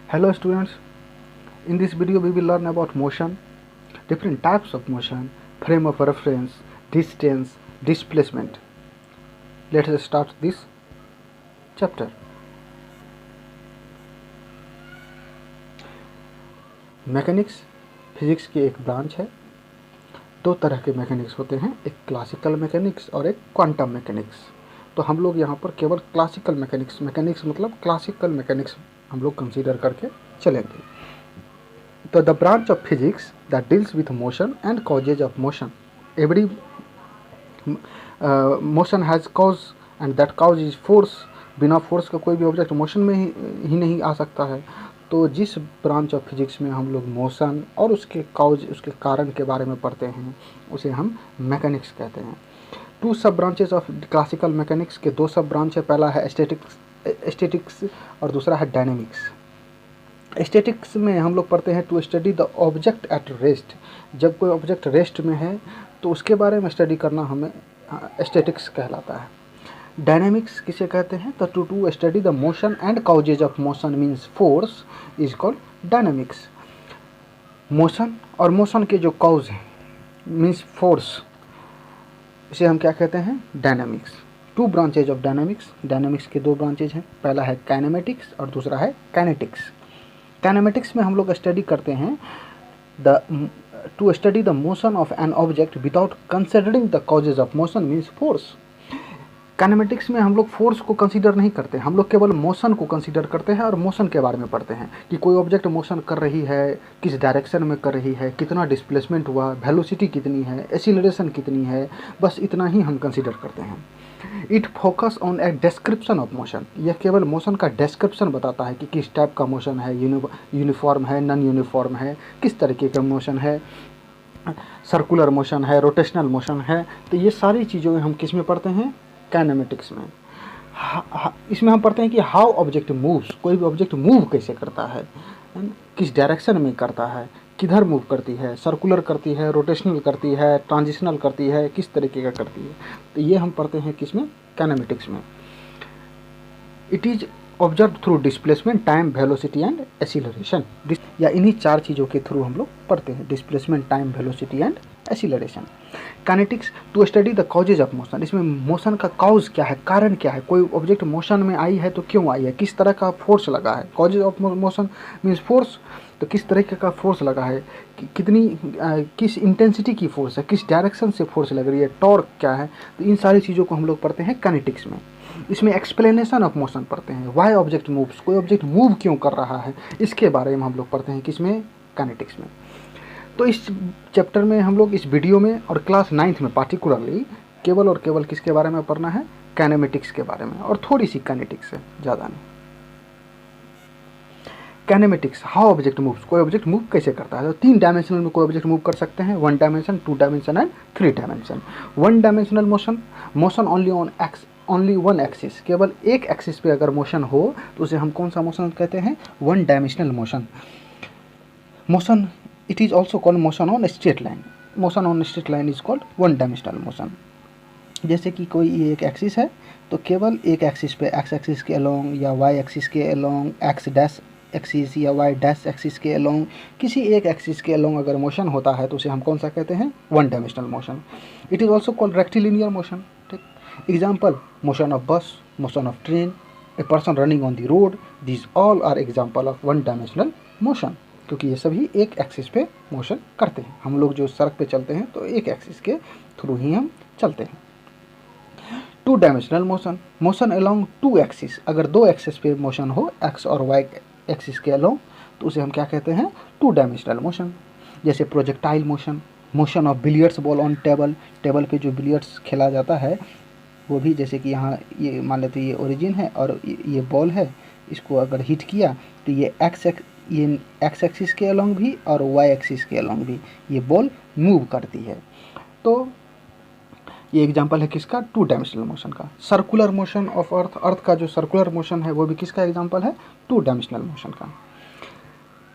Hello students, in this video we will learn about motion, different types of motion, frame of reference, distance, displacement. Let us start this chapter. Mechanics physics की एक branch है। दो तरह के mechanics होते हैं, एक classical mechanics और एक क्वांटम मैकेनिक्स। तो हम लोग यहाँ पर केवल क्लासिकल मैकेनिक्स मतलब क्लासिकल मैकेनिक्स हम लोग कंसीडर करके चलेंगे। तो the branch of physics that deals with motion and causes of motion. Every motion has cause and that cause is force. बिना फोर्स का कोई भी ऑब्जेक्ट मोशन में ही नहीं आ सकता है। तो जिस ब्रांच ऑफ फिजिक्स में हम लोग मोशन और उसके कॉज, उसके कारण के बारे में पढ़ते हैं, उसे हम मैकेनिक्स कहते हैं। टू सब ब्रांचेस ऑफ क्लासिकल मैकेनिक्स के दो सब ब्रांच है। पहला है स्टैटिक्स और दूसरा है डायनेमिक्स। स्टैटिक्स में हम लोग पढ़ते हैं to study the object at rest. जब कोई ऑब्जेक्ट रेस्ट में है तो उसके बारे में स्टडी करना हमें स्टैटिक्स कहलाता है। डायनेमिक्स किसे कहते हैं? तो to study the motion and causes of motion means force is called dynamics. Motion और मोशन के जो कॉज हैं मीन्स फोर्स, इसे हम क्या कहते हैं? Dynamics. Two branches of dynamics. Dynamics के दो ब्रांचेज हैं, पहला है काइनेमेटिक्स और दूसरा है काइनेटिक्स। काइनेमेटिक्स में हम लोग स्टडी करते हैं to study the motion of an object without considering the causes of motion means force. Kinematics में हम लोग फोर्स को कंसीडर नहीं करते, हम लोग केवल मोशन को कंसीडर करते हैं और मोशन के बारे में पढ़ते हैं कि कोई ऑब्जेक्ट मोशन कर रही है, किस डायरेक्शन में कर रही है, कितना डिस्प्लेसमेंट हुआ, वेलोसिटी कितनी है, एक्सीलरेशन कितनी है, बस इतना ही हम कंसीडर करते हैं। It focus on a description of motion. यह केवल मोशन का डिस्क्रिप्शन बताता है कि किस टाइप का मोशन है, यूनिफॉर्म है, नॉन यूनिफॉर्म है, किस तरीके का मोशन है, सर्कुलर मोशन है, रोटेशनल मोशन है। तो ये सारी चीज़ों हम किस में पढ़ते हैं? काइनेमेटिक्स में। इसमें हम पढ़ते हैं कि हाउ ऑब्जेक्ट मूव्स। कोई भी ऑब्जेक्ट मूव कैसे करता है, किस डायरेक्शन में करता है, किधर मूव करती है, सर्कुलर करती है, रोटेशनल करती है, ट्रांजिशनल करती है, किस तरीके का करती है। तो ये हम पढ़ते हैं किसमें? काइनेमेटिक्स में। It is observe through displacement, time, velocity and acceleration. या इन्हीं चार चीज़ों के थ्रू हम लोग पढ़ते हैं, displacement, time, velocity and acceleration. Kinetics to study the causes of motion. इसमें मोशन का कॉज क्या है, कारण क्या है, कोई ऑब्जेक्ट मोशन में आई है तो क्यों आई है, किस तरह का फोर्स लगा है। Causes of motion means force, तो किस तरीके का फोर्स लगा है, किस इंटेंसिटी की फोर्स है, किस डायरेक्शन से फोर्स लग रही है, टॉर्क क्या है। तो इन सारी चीज़ों को हम लोग पढ़ते हैं काइनेटिक्स में। इसमें एक्सप्लेनेशन ऑफ मोशन पढ़ते हैं, वाई ऑब्जेक्ट मूव्स, कोई ऑब्जेक्ट मूव क्यों कर रहा है, इसके बारे में हम लोग पढ़ते हैं किसमें? काइनेटिक्स में। तो इस चैप्टर में हम लोग, इस वीडियो में और क्लास 9th में पार्टिकुलरली केवल और केवल किसके बारे में पढ़ना है? काइनेमेटिक्स के बारे में, और थोड़ी सी काइनेटिक्स है, ज़्यादा नहीं। Kinematics, how object moves. कोई ऑब्जेक्ट मूव कैसे करता है? तो 3 डायमेंशनल में कोई ऑब्जेक्ट मूव कर सकते हैं, 1 dimension, 2 dimension and 3 dimension. 1 dimensional motion, motion only one axis, केवल एक एक्सिस पे अगर मोशन हो तो उसे हम कौन सा मोशन कहते हैं? 1 dimensional motion. Motion, it is also called motion on straight line. Motion on straight line is called 1 dimensional motion. जैसे कि कोई ये एक एक्सिस है तो केवल एक एक्सिस पे, एक्स एक्सिस के अलोंग या वाई एक्सिस के अलोंग, एक्स डैश एक्सिस या वाई डैश एक्सिस के अलोंग, किसी एक एक्सिस के अलोंग अगर मोशन होता है तो उसे हम कौन सा कहते हैं? 1 dimensional motion. It is also called rectilinear motion. ठीक, example, motion of bus, motion of train, a person running on the road, this all are example of 1 dimensional motion. क्योंकि ये सभी एक एक्सिस पे मोशन करते हैं। हम लोग जो सड़क पे चलते हैं तो एक एक्सिस के थ्रू ही हम चलते हैं। 2 dimensional motion, motion along 2 axis. अगर 2 एक्सिस पे मोशन हो, एक्स और वाई एक्सिस के अलोंग, तो उसे हम क्या कहते हैं? 2 डायमेंशनल मोशन। जैसे projectile motion, motion of billiards ball on table. Table पे जो बिलियर्ड्स खेला जाता है वो भी, जैसे कि यहाँ ये मान लेते ये ओरिजिन है और ये बॉल है, इसको अगर हिट किया तो ये एक्स एक्सिस के अलोंग भी और वाई एक्सिस के अलोंग भी ये बॉल मूव करती है। तो ये एग्जांपल है किसका? 2 डायमेंशनल मोशन का। सर्कुलर मोशन ऑफ अर्थ, अर्थ का जो सर्कुलर मोशन है वो भी किसका एग्जांपल है? 2 डायमेंशनल मोशन का।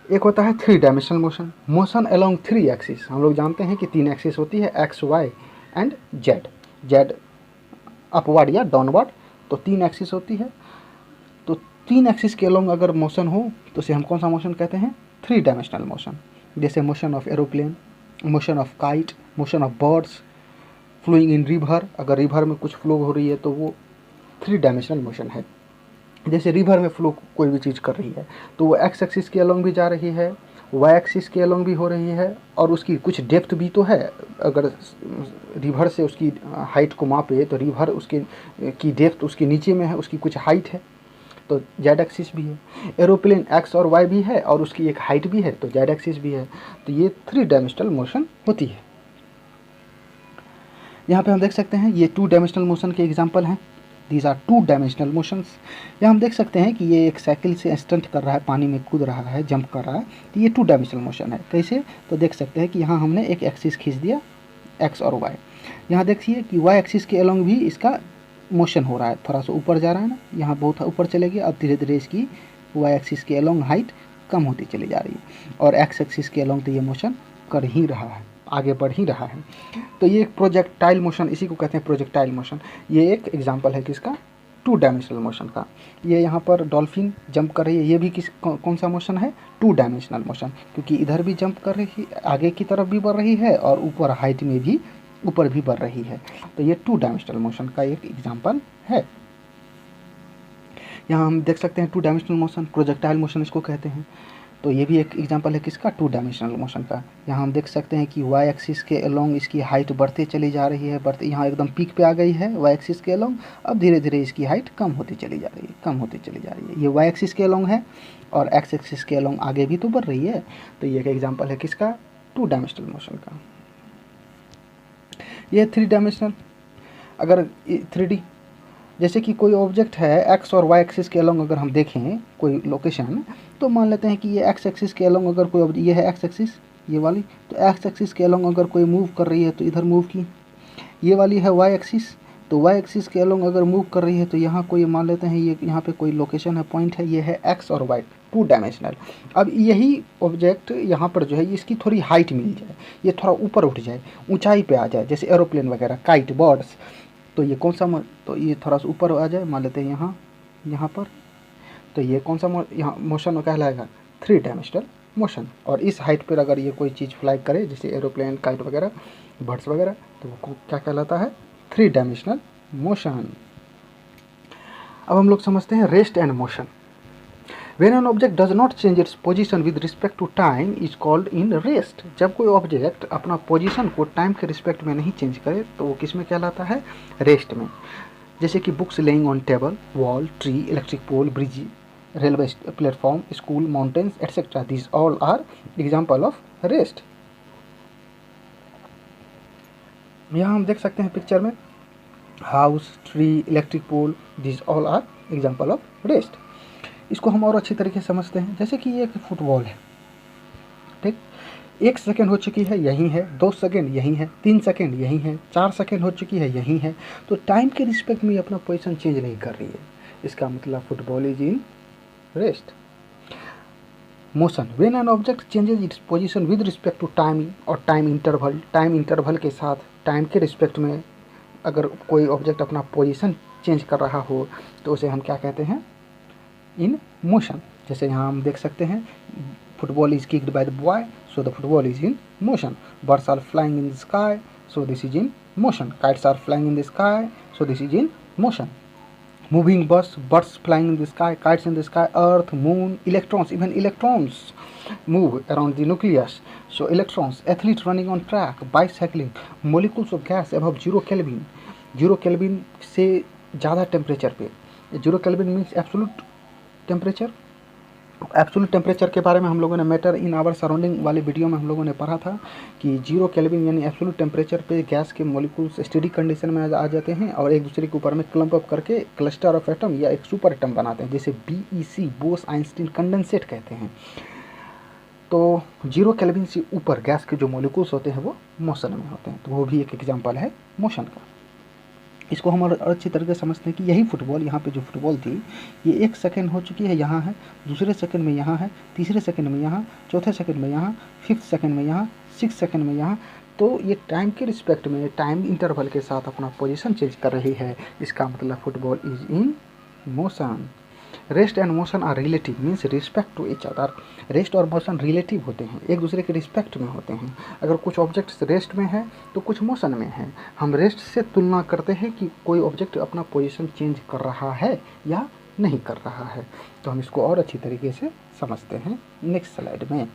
एक होता है 3 dimensional motion, motion along 3 axis. हम लोग जानते हैं कि 3 एक्सिस होती है, X, Y and Z. Z upward या डाउनवर्ड, तो 3 एक्सिस होती है। तो 3 एक्सिस के अलोंग अगर मोशन हो तो उसे हम कौन सा मोशन कहते हैं? 3 डायमेंशनल मोशन। जैसे motion of aeroplane, motion of kite, motion of birds, flowing in river, अगर रिवर में कुछ फ्लो हो रही है तो वो 3 डायमेंशनल मोशन है। जैसे रिवर में फ्लो कोई भी चीज़ कर रही है तो वो एक्स एक्सिस के अलोंग भी जा रही है, वाई एक्सिस के अलोंग भी हो रही है, और उसकी कुछ डेप्थ भी तो है। अगर रिवर से उसकी हाइट को मापे तो रिवर उसके की डेप्थ उसके नीचे में है, उसकी कुछ हाइट है तो जेड एक्सिस भी है। एरोप्लेन एक्स और वाई भी है और उसकी एक हाइट भी है तो जेड एक्सिस भी है। तो ये 3 डायमेंशनल मोशन होती है। यहाँ पे हम देख सकते हैं ये 2 डायमेंशनल मोशन के एग्जाम्पल हैं। These are 2 dimensional motions. यहाँ हम देख सकते हैं कि ये एक साइकिल से स्टंट कर रहा है, पानी में कूद रहा है, जंप कर रहा है, तो ये 2 डायमेंशनल मोशन है। कैसे? तो देख सकते हैं कि यहाँ हमने एक एक्सिस खींच दिया एक्स और वाई। यहाँ देखिए कि वाई एक्सिस के अलोंग भी इसका मोशन हो रहा है, थोड़ा सा ऊपर जा रहा है ना, यहाँ बहुत ऊपर चले गया। अब धीरे धीरे इसकी वाई एक्सिस के अलोंग हाइट कम होती चली जा रही है और एक्स एक्सिस के अलोंग तो ये मोशन कर ही रहा है, आगे बढ़ ही रहा है। तो ये एक प्रोजेक्टाइल मोशन, इसी को कहते हैं प्रोजेक्टाइल मोशन। ये एक एग्जांपल है किसका? 2 डायमेंशनल मोशन का। ये यहाँ पर डॉल्फिन जंप कर रही है, ये भी कौन सा मोशन है? 2 डायमेंशनल मोशन, क्योंकि इधर भी जंप कर रही है, आगे की तरफ भी बढ़ रही है और ऊपर हाइट में भी ऊपर भी बढ़ रही है। तो ये 2 डायमेंशनल मोशन का एक एग्जाम्पल है। यहाँ हम देख सकते हैं 2 डायमेंशनल मोशन, प्रोजेक्टाइल मोशन इसको कहते हैं। तो ये भी एक एग्जांपल है किसका? 2 डायमेंशनल मोशन का। यहाँ हम देख सकते हैं कि वाई एक्सिस के अलोंग इसकी हाइट बढ़ते चली जा रही है, बढ़ते यहाँ एकदम पीक पे आ गई है वाई एक्सिस के अलोंग। अब धीरे धीरे इसकी हाइट कम होती चली जा रही है, कम होती चली जा रही है। ये वाई एक्सिस के अलोंग है और एक्स एक्सिस के अलोंग आगे भी तो बढ़ रही है। तो ये एक एग्जाम्पल है किसका? 2 डायमेंशनल मोशन का। ये 3 डायमेंशनल, अगर 3D, जैसे कि कोई ऑब्जेक्ट है एक्स और वाई एक्सिस के अलोंग अगर हम देखें कोई लोकेशन, तो मान लेते हैं कि ये एक्स एक्सिस के अलोंग अगर कोई ये है एक्स एक्सिस ये वाली, तो एक्स एक्सिस के अलोंग अगर कोई मूव कर रही है तो इधर मूव की। ये वाली है वाई एक्सिस, तो वाई एक्सिस के अलोंग अगर मूव कर रही है तो यहाँ कोई मान लेते हैं ये यहाँ पे कोई लोकेशन है, पॉइंट है, ये है एक्स और वाई, 2 डायमेंशनल। अब यही ऑब्जेक्ट यहाँ पर जो है इसकी थोड़ी हाइट मिल जाए, ये थोड़ा ऊपर उठ जाए, ऊंचाई पे आ जाए, जैसे एरोप्लेन वगैरह, काइट, बर्ड्स, तो ये कौन सा तो ये थोड़ा सा ऊपर आ जाए, मान लेते हैं यहाँ पर, तो ये कौन सा यहाँ मोशन कहलाएगा? 3 डायमेंशनल मोशन। और इस हाइट पर अगर ये कोई चीज़ फ्लाई करे जैसे एरोप्लेन, काइट वगैरह, बर्ड्स वगैरह, तो वो क्या कहलाता है? 3 डायमेंशनल मोशन। अब हम लोग समझते हैं rest and motion. When an object does not change its position with respect to time is called in rest। जब कोई ऑब्जेक्ट अपना पोजीशन को टाइम के रिस्पेक्ट में नहीं चेंज करे तो वो किस में कहलाता है? रेस्ट में। जैसे कि books laying on table, wall, tree, electric pole, bridge, railway platform, school, mountains etcetera, this all are example of rest. यहाँ हम देख सकते हैं पिक्चर में house, tree, electric pole, this all are example of rest. इसको हम और अच्छी तरीके से समझते हैं। जैसे कि ये एक फुटबॉल है, ठीक, 1 सेकेंड हो चुकी है, यहीं है, 2 सेकेंड यहीं है, 3 सेकेंड यहीं है, 4 सेकेंड हो चुकी है, यहीं है। तो टाइम के रिस्पेक्ट में अपना पोजीशन चेंज नहीं कर रही है, इसका मतलब football is in rest. Motion, when an object changes its position with respect to time और टाइम इंटरवल के साथ टाइम के रिस्पेक्ट में अगर कोई ऑब्जेक्ट अपना पोजीशन चेंज कर रहा हो तो उसे हम क्या कहते हैं? In motion. जैसे यहाँ हम देख सकते हैं football is kicked by the boy, so the football is in motion. Birds are flying in the sky, so this is in motion. Kites are flying in the sky, so this is in motion. Moving bus, birds flying in the sky, kites in the sky, earth, moon, electrons, even electrons move around the nucleus. So electrons, athletes running on track, bicycling, molecules of gas above 0 Kelvin, 0 Kelvin से ज़्यादा temperature पे, 0 Kelvin means absolute temperature के बारे में हम लोगों ने matter in our surrounding वाले वीडियो में हम लोगों ने पढ़ा था कि 0 केल्विन यानी एब्सोल्यूट टेम्परेचर पे गैस के मॉलिक्यूल्स स्टेडी कंडीशन में आ जाते हैं और एक दूसरे के ऊपर में क्लम्प अप करके क्लस्टर ऑफ एटम या एक सुपर एटम बनाते हैं, जिसे BEC, बोस आइंस्टीन कंडेंसेट कहते हैं। तो 0 केल्विन से ऊपर गैस के जो मॉलिक्यूल्स होते हैं वो मोशन में होते हैं, तो वो भी एक एग्जाम्पल है मोशन का। इसको हम और अच्छी तरीके से समझते हैं कि यही फुटबॉल, यहाँ पे जो फुटबॉल थी ये 1 सेकंड हो चुकी है, यहाँ है, दूसरे सेकंड में यहाँ है, तीसरे सेकंड में यहाँ, चौथे सेकंड में यहाँ, 5th सेकंड में यहाँ, 6th सेकंड में यहाँ। तो ये टाइम के रिस्पेक्ट में टाइम इंटरवल के साथ अपना पोजीशन चेंज कर रही है, इसका मतलब football is in motion. Rest and motion are relative means respect to each other. Rest और मोशन रिलेटिव होते हैं, एक दूसरे के रिस्पेक्ट में होते हैं। अगर कुछ ऑब्जेक्ट्स रेस्ट में है तो कुछ मोशन में है। हम रेस्ट से तुलना करते हैं कि कोई ऑब्जेक्ट अपना पोजीशन चेंज कर रहा है या नहीं कर रहा है। तो हम इसको और अच्छी तरीके से समझते हैं नेक्स्ट स्लाइड में।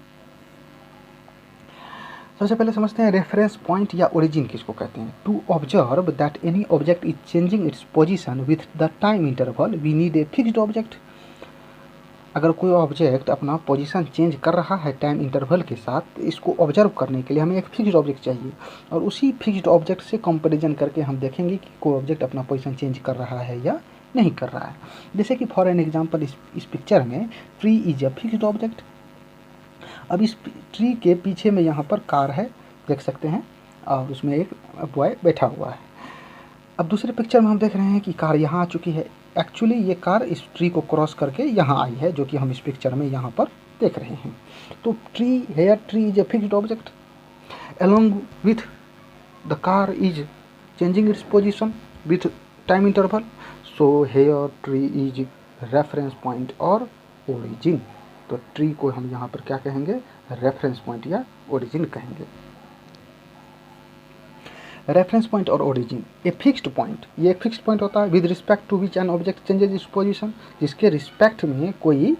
सबसे पहले समझते हैं रेफरेंस पॉइंट या ओरिजिन किसको कहते हैं। To observe that any object is changing its position with the time interval we need a fixed object. अगर कोई ऑब्जेक्ट अपना पोजीशन चेंज कर रहा है टाइम इंटरवल के साथ, तो इसको ऑब्जर्व करने के लिए हमें एक फिक्स्ड ऑब्जेक्ट चाहिए, और उसी फिक्स्ड ऑब्जेक्ट से कंपैरिजन करके हम देखेंगे कि कोई ऑब्जेक्ट अपना पोजीशन चेंज कर रहा है या नहीं कर रहा है। जैसे कि फॉर एन एग्जांपल इस पिक्चर में tree is a fixed object. अब इस ट्री के पीछे में यहाँ पर कार है, देख सकते हैं, और उसमें एक बॉय बैठा हुआ है। अब दूसरे पिक्चर में हम देख रहे हैं कि कार यहाँ आ चुकी है। एक्चुअली ये कार इस ट्री को क्रॉस करके यहाँ आई है, जो कि हम इस पिक्चर में यहाँ पर देख रहे हैं। तो tree is a fixed object along with the car is changing its position with time interval, so here tree is reference point और origin। तो ट्री को हम यहाँ पर क्या कहेंगे, रेफरेंस पॉइंट या ओरिजिन कहेंगे। रेफरेंस पॉइंट और ओरिजिन, ए फिक्स्ड पॉइंट, ये एक फिक्स्ड पॉइंट होता है with respect to which an object changes its position, जिसके रिस्पेक्ट में कोई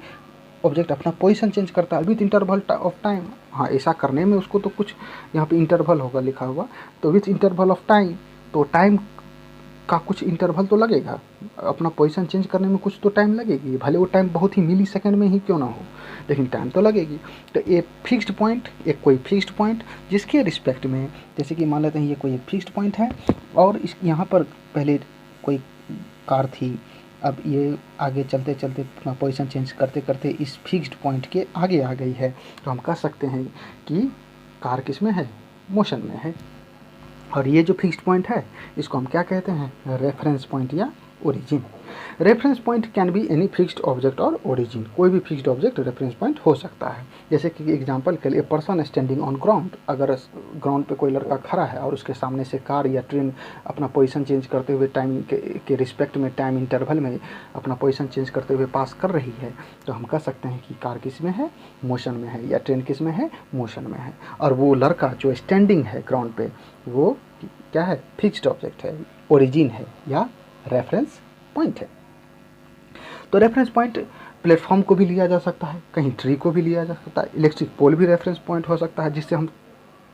ऑब्जेक्ट अपना पोजीशन चेंज करता है विथ इंटरवल ऑफ टाइम। हाँ, ऐसा करने में उसको तो कुछ यहाँ पे इंटरवल होगा लिखा हुआ, तो विथ इंटरवल ऑफ टाइम, तो टाइम का कुछ इंटरवल तो लगेगा, अपना पोजीशन चेंज करने में कुछ तो टाइम लगेगी, भले वो टाइम बहुत ही मिली सेकेंड में ही क्यों ना हो, लेकिन टाइम तो लगेगी। तो ये फिक्स्ड पॉइंट, एक कोई फिक्स्ड पॉइंट जिसके रिस्पेक्ट में, जैसे कि मान लेते हैं ये कोई एक फिक्स्ड पॉइंट है, और इस यहाँ पर पहले कोई कार थी, अब ये आगे चलते चलते अपना पोजीशन चेंज करते करते इस फिक्स्ड पॉइंट के आगे आ गई है, तो हम कह सकते हैं कि कार किस में है, मोशन में है। और ये जो फिक्स्ड पॉइंट है इसको हम क्या कहते हैं, रेफरेंस पॉइंट या origin. Reference point can be any fixed object और ओरिजिन, कोई भी फिक्स्ड ऑब्जेक्ट रेफरेंस पॉइंट हो सकता है। जैसे कि एग्जांपल के लिए पर्सन स्टैंडिंग ऑन ग्राउंड, अगर ग्राउंड पे कोई लड़का खड़ा है और उसके सामने से कार या ट्रेन अपना पोजीशन चेंज करते हुए टाइम के रिस्पेक्ट में, टाइम इंटरवल में अपना पोजीशन चेंज करते हुए पास कर रही है, तो हम कह सकते हैं कि कार किस में है, मोशन में है, या ट्रेन किस में है, मोशन में है। और वो लड़का जो स्टैंडिंग है ग्राउंड पे, वो क्या है, फिक्स्ड ऑब्जेक्ट है, ओरिजिन है या रेफरेंस पॉइंट है। तो रेफरेंस पॉइंट प्लेटफॉर्म को भी लिया जा सकता है, कहीं ट्री को भी लिया जा सकता है, इलेक्ट्रिक पोल भी रेफरेंस पॉइंट हो सकता है, जिससे हम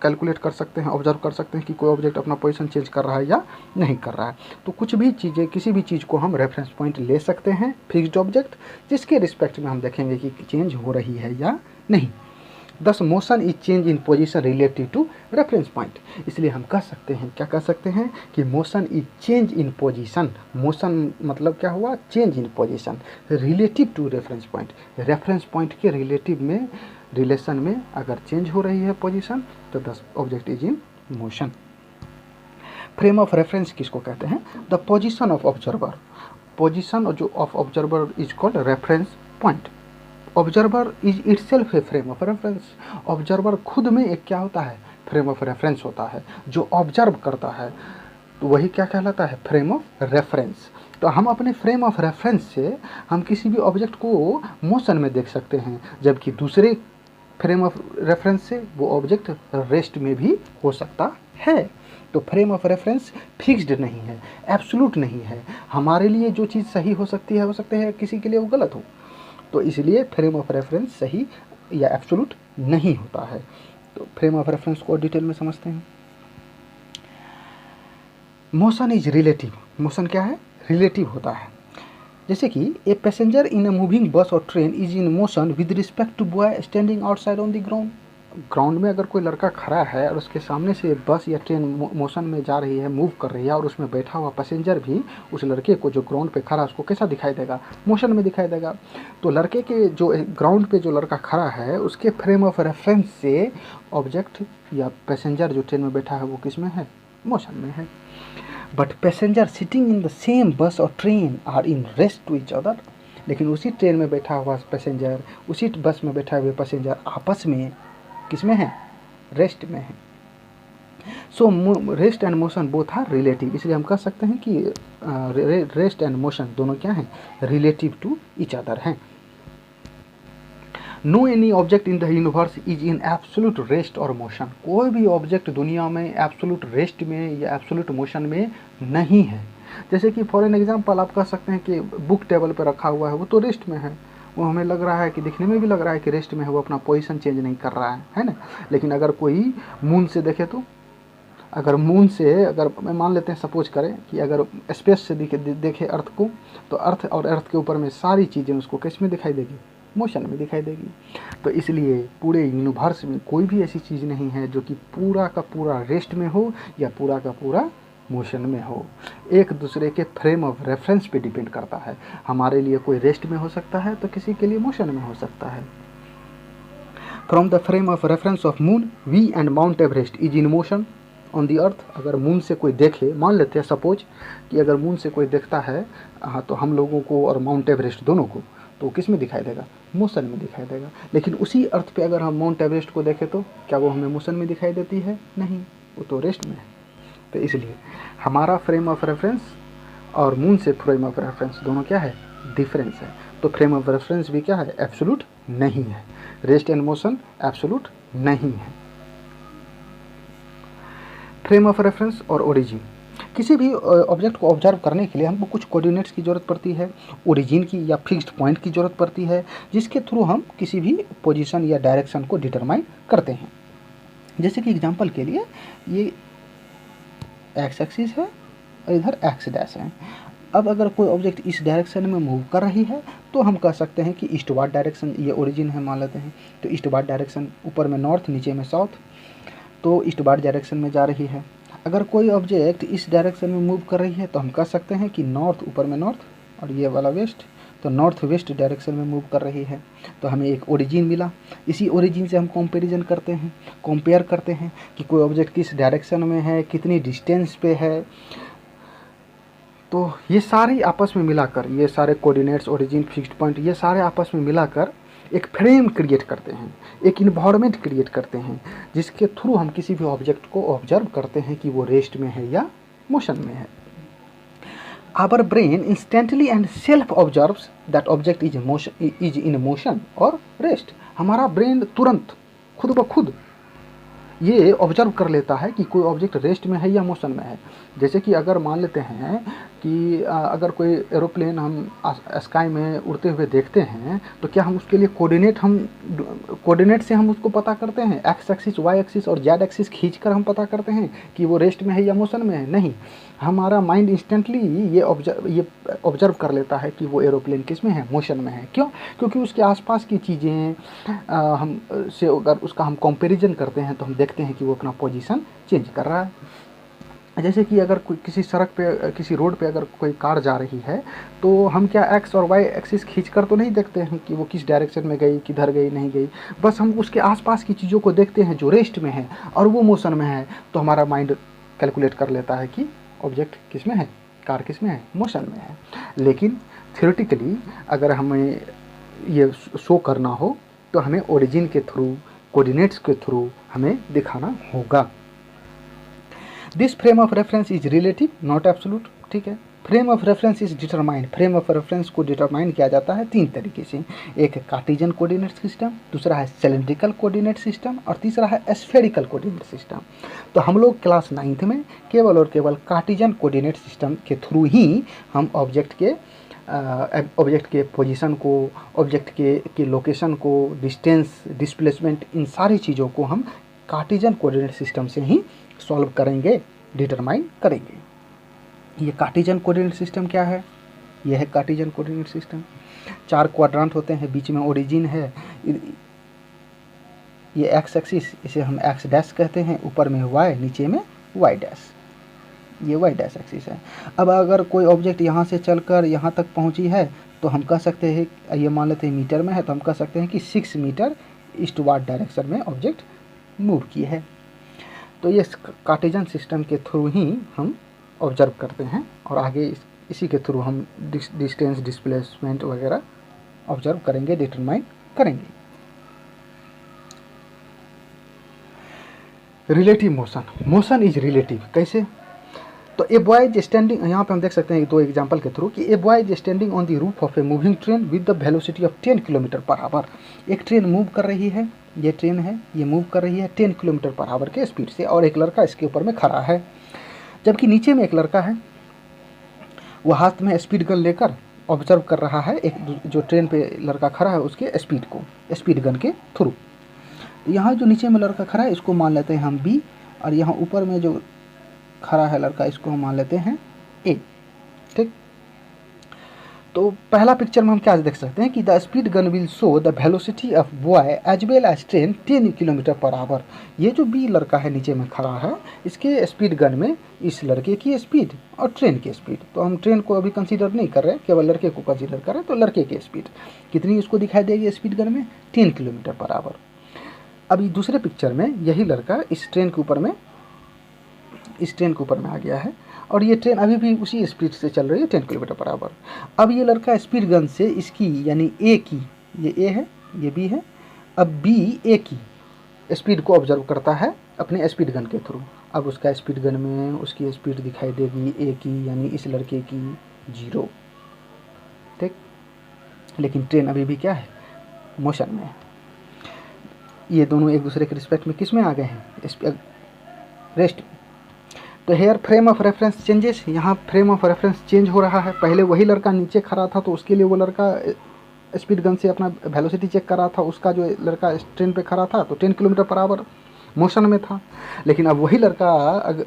कैलकुलेट कर सकते हैं, ऑब्जर्व कर सकते हैं कि कोई ऑब्जेक्ट अपना पोजीशन चेंज कर रहा है या नहीं कर रहा है। तो कुछ भी चीज़ें, किसी भी चीज़ को हम रेफरेंस पॉइंट ले सकते हैं, फिक्स्ड ऑब्जेक्ट जिसके रिस्पेक्ट में हम देखेंगे कि चेंज हो रही है या नहीं। Thus motion is change in position relative to reference point, इसलिए हम कह सकते हैं, क्या कह सकते हैं कि motion is change in position. Motion मतलब क्या हुआ, change in position relative to reference point. Reference point के रिलेटिव में, रिलेशन में अगर चेंज हो रही है पोजीशन, तो this object is in motion. Frame of reference किसको कहते हैं, the position of observer. Position जो of observer is called reference point. Observer is itself a frame of reference. Observer खुद में एक क्या होता है, फ्रेम ऑफ रेफरेंस होता है। जो ऑब्जर्व करता है तो वही क्या कहलाता है, फ्रेम ऑफ रेफरेंस। तो हम अपने फ्रेम ऑफ रेफरेंस से हम किसी भी ऑब्जेक्ट को मोशन में देख सकते हैं, जबकि दूसरे फ्रेम ऑफ रेफरेंस से वो ऑब्जेक्ट रेस्ट में भी हो सकता है। तो फ्रेम ऑफ रेफरेंस फिक्स्ड नहीं है, एब्सोल्यूट नहीं है। हमारे लिए जो चीज़ सही हो सकती है, हो सकता है किसी के लिए वो गलत हो, तो इसलिए फ्रेम ऑफ रेफरेंस सही या एब्सोल्यूट नहीं होता है। तो फ्रेम ऑफ रेफरेंस को डिटेल में समझते हैं। Motion is relative. मोशन क्या है, रिलेटिव होता है। जैसे कि a passenger in a moving bus और train is in motion with respect to boy standing outside on the ground. Ground में अगर कोई लड़का खड़ा है और उसके सामने से बस या ट्रेन मोशन में जा रही है, मूव कर रही है, और उसमें बैठा हुआ पैसेंजर भी उस लड़के को जो ग्राउंड पे खड़ा है उसको कैसा दिखाई देगा, मोशन में दिखाई देगा। तो लड़के के जो ग्राउंड पे जो लड़का खड़ा है उसके फ्रेम ऑफ रेफरेंस से ऑब्जेक्ट या पैसेंजर जो ट्रेन में बैठा है वो किस में है, मोशन में है। But passenger sitting in the same bus और train are in rest to each other. लेकिन उसी ट्रेन में बैठा हुआ पैसेंजर, उसी बस में बैठा हुए पैसेंजर आपस में किस में है, रेस्ट में है। So rest and motion both are relative, इसलिए हम कह सकते हैं कि रेस्ट एंड मोशन दोनों क्या हैं, रिलेटिव टू ईच अदर हैं। No any object in the universe is in absolute rest और मोशन, कोई भी ऑब्जेक्ट दुनिया में एब्सोल्यूट रेस्ट में या एब्सोल्यूट मोशन में नहीं है। जैसे कि फॉर एन एग्जांपल आप कह सकते हैं कि बुक टेबल पर रखा हुआ है, वो तो रेस्ट में है, वो हमें लग रहा है कि दिखने में भी लग रहा है कि रेस्ट में है, वो अपना पोजीशन चेंज नहीं कर रहा है ना। लेकिन अगर कोई मून से देखे तो, अगर मून से अगर मान लेते हैं सपोज करें कि अगर स्पेस से देखे अर्थ को, तो अर्थ और अर्थ के ऊपर में सारी चीज़ें उसको किस में दिखाई देगी, मोशन में दिखाई देगी। तो इसलिए पूरे यूनिवर्स में कोई भी ऐसी चीज़ नहीं है जो कि पूरा का पूरा रेस्ट में हो या पूरा का पूरा मोशन में हो। एक दूसरे के फ्रेम ऑफ रेफरेंस पे डिपेंड करता है। हमारे लिए कोई रेस्ट में हो सकता है तो किसी के लिए मोशन में हो सकता है। From the frame of reference of moon we and Mount Everest is in motion on the earth. अगर मून से कोई देखे, मान लेते हैं सपोज कि अगर मून से कोई देखता है तो हम लोगों को और माउंट एवरेस्ट दोनों को, तो किस में दिखाई देगा, मोशन में दिखाई देगा। लेकिन उसी अर्थ पे अगर हम माउंट एवरेस्ट को देखें तो क्या वो हमें मोशन में दिखाई देती है, नहीं, वो तो रेस्ट में है। तो इसलिए हमारा फ्रेम ऑफ रेफरेंस और मून से फ्रेम ऑफ रेफरेंस दोनों क्या है, डिफरेंस है। तो फ्रेम ऑफ रेफरेंस भी क्या है, एब्सोल्यूट नहीं है। रेस्ट एंड मोशन एब्सोल्यूट नहीं है। फ्रेम ऑफ रेफरेंस और ओरिजिन, किसी भी ऑब्जेक्ट को ऑब्जर्व करने के लिए हमको कुछ कोऑर्डिनेट्स की ज़रूरत पड़ती है, ओरिजिन की या फिक्स्ड पॉइंट की ज़रूरत पड़ती है, जिसके थ्रू हम किसी भी पोजीशन या डायरेक्शन को डिटरमाइन करते हैं। जैसे कि एग्जांपल के लिए ये एक्स एक्सिस है और इधर एक्स डैश है। अब अगर कोई ऑब्जेक्ट इस डायरेक्शन में मूव कर रही है तो हम कह सकते हैं कि ईस्टवार्ड डायरेक्शन, ये ओरिजिन है मान लेते हैं, तो ईस्टवार्ड डायरेक्शन, ऊपर में नॉर्थ नीचे में साउथ, तो ईस्टवार्ड डायरेक्शन में जा रही है। अगर कोई ऑब्जेक्ट इस डायरेक्शन में मूव कर रही है तो हम कह सकते हैं कि नॉर्थ, ऊपर में नॉर्थ और ये वाला वेस्ट, तो नॉर्थ वेस्ट डायरेक्शन में मूव कर रही है। तो हमें एक ओरिजिन मिला। इसी ओरिजिन से हम कंपैरिजन करते हैं, कंपेयर करते हैं कि कोई ऑब्जेक्ट किस डायरेक्शन में है, कितनी डिस्टेंस पे है। तो ये सारी आपस में मिलाकर, ये सारे कोऑर्डिनेट्स, ओरिजिन, फिक्स्ड पॉइंट, ये सारे आपस में मिलाकर एक फ्रेम क्रिएट करते हैं, एक इन्वायरमेंट क्रिएट करते हैं, जिसके थ्रू हम किसी भी ऑब्जेक्ट को ऑब्जर्व करते हैं कि वो रेस्ट में है या मोशन में है। Our brain instantly and self observes that object is in motion और रेस्ट। हमारा ब्रेन तुरंत खुद ब खुद ये ऑब्जर्व कर लेता है कि कोई ऑब्जेक्ट रेस्ट में है या मोशन में है। जैसे कि अगर मान लेते हैं कि अगर कोई एरोप्लेन हम स्काई में उड़ते हुए देखते हैं तो क्या हम उसके लिए कोऑर्डिनेट से हम उसको पता करते हैं, एक्स एक्सिस, वाई एक्सिस और जेड एक्सिस खींचकर हम पता करते हैं कि वो रेस्ट में है या मोशन में है? नहीं, हमारा माइंड इंस्टेंटली ये ऑब्जर्व कर लेता है कि वो एरोप्लेन किस में है, मोशन में है। क्यों? क्योंकि उसके आसपास की चीज़ें हम से अगर उसका हम कंपैरिजन करते हैं तो हम देखते हैं कि वो अपना पोजीशन चेंज कर रहा है। जैसे कि अगर कोई किसी सड़क पे, किसी रोड पे अगर कोई कार जा रही है तो हम क्या एक्स और वाई एक्सिस खींचकर तो नहीं देखते हैं कि वो किस डायरेक्शन में गई, किधर गई, नहीं गई। बस हम उसके आसपास की चीज़ों को देखते हैं जो रेस्ट में है और वो मोशन में है, तो हमारा माइंड कैलकुलेट कर लेता है कि ऑब्जेक्ट किस में है, कार किस में है, मोशन में है। लेकिन थ्योरेटिकली अगर हमें ये शो करना हो तो हमें ओरिजिन के थ्रू, कोऑर्डिनेट्स के थ्रू हमें दिखाना होगा। This frame of reference is relative not absolute, ठीक है। Frame of reference is determined, frame of reference को डिटरमाइन किया जाता है तीन तरीके से। एक कार्टेशियन कोऑर्डिनेट सिस्टम, दूसरा है सिलेंड्रिकल कोऑर्डिनेट सिस्टम और तीसरा है स्फेरिकल कोऑर्डिनेट सिस्टम। तो हम लोग क्लास 9th में केवल और केवल कार्टेशियन कोऑर्डिनेट सिस्टम के थ्रू ही हम ऑब्जेक्ट के पोजीशन को, ऑब्जेक्ट के लोकेशन को, डिस्टेंस, डिस्प्लेसमेंट, इन सारी चीज़ों को हम कार्टेशियन कोऑर्डिनेट सिस्टम से ही सॉल्व करेंगे, डिटरमाइन करेंगे। ये कार्टेशियन कोऑर्डिनेट सिस्टम क्या है? यह है कार्टेशियन कोऑर्डिनेट सिस्टम। 4 क्वाड्रेंट होते हैं, बीच में ओरिजिन है, ये एक्स एक्सिस, इसे हम एक्स डैश कहते हैं, ऊपर में वाई, नीचे में वाई डैश, ये वाई डैश एक्सिस है। अब अगर कोई ऑब्जेक्ट यहाँ से चलकर यहाँ तक पहुँची है तो हम कह सकते हैं, ये मान लेते हैं मीटर में है, तो हम कह सकते हैं कि 6 मीटर ईस्टवार्ड डायरेक्शन में ऑब्जेक्ट मूव की है। तो ये कार्टेशियन सिस्टम के थ्रू ही हम ऑब्जर्व करते हैं और आगे इसी के थ्रू हम डिस्टेंस, डिस्प्लेसमेंट वगैरह ऑब्जर्व करेंगे, डिटरमाइन करेंगे। Relative motion, motion is relative. कैसे? तो ए बॉय इज स्टैंडिंग, यहाँ पे हम देख सकते हैं दो एग्जांपल के थ्रू कि a boy is standing on the roof of a moving train with the velocity of 10 kilometre per our. एक ट्रेन मूव कर रही है, ये ट्रेन है, ये मूव कर रही है 10 किलोमीटर पर आवर के स्पीड से, और एक लड़का इसके ऊपर में खड़ा है। जबकि नीचे में एक लड़का है, वो हाथ में स्पीड गन लेकर ऑब्जर्व कर रहा है एक जो ट्रेन पे लड़का खड़ा है उसके स्पीड को, स्पीड गन के थ्रू। यहाँ जो नीचे में लड़का खड़ा है इसको मान लेते हैं हम बी, और यहाँ ऊपर में जो खड़ा है लड़का इसको हम मान लेते हैं ए। ठीक, तो पहला पिक्चर में हम क्या देख सकते हैं कि the speed gun will show the velocity of boy as well as train 10 kilometre per hour. ये जो बी लड़का है नीचे में खड़ा है, इसके स्पीड गन में इस लड़के की स्पीड और ट्रेन की स्पीड, तो हम ट्रेन को अभी कंसीडर नहीं कर रहे, केवल लड़के को कंसीडर कर रहे हैं। तो लड़के की स्पीड कितनी उसको दिखाई देगी स्पीड गन में? 10 किलोमीटर पर आवर। अभी दूसरे पिक्चर में यही लड़का इस ट्रेन के ऊपर में आ गया है, और ये ट्रेन अभी भी उसी स्पीड से चल रही है 10 किलोमीटर पर आवर। अब ये लड़का स्पीड गन से इसकी यानी ए की, ये ए है, ये बी है, अब बी ए की स्पीड को ऑब्जर्व करता है अपने स्पीड गन के थ्रू। अब उसका स्पीड गन में उसकी स्पीड दिखाई देगी ए की यानी इस लड़के की 0। ठीक, लेकिन ट्रेन अभी भी क्या है? मोशन में है। ये दोनों एक दूसरे के रिस्पेक्ट में किस में आ गए हैं? रेस्ट। तो here frame of reference changes, यहाँ फ्रेम ऑफ रेफरेंस चेंज हो रहा है। पहले वही लड़का नीचे खड़ा था तो उसके लिए वो लड़का स्पीड गन से अपना वेलोसिटी चेक कर रहा था, उसका जो लड़का ट्रेन पे खड़ा था तो 10 किलोमीटर पर आवर मोशन में था। लेकिन अब वही लड़का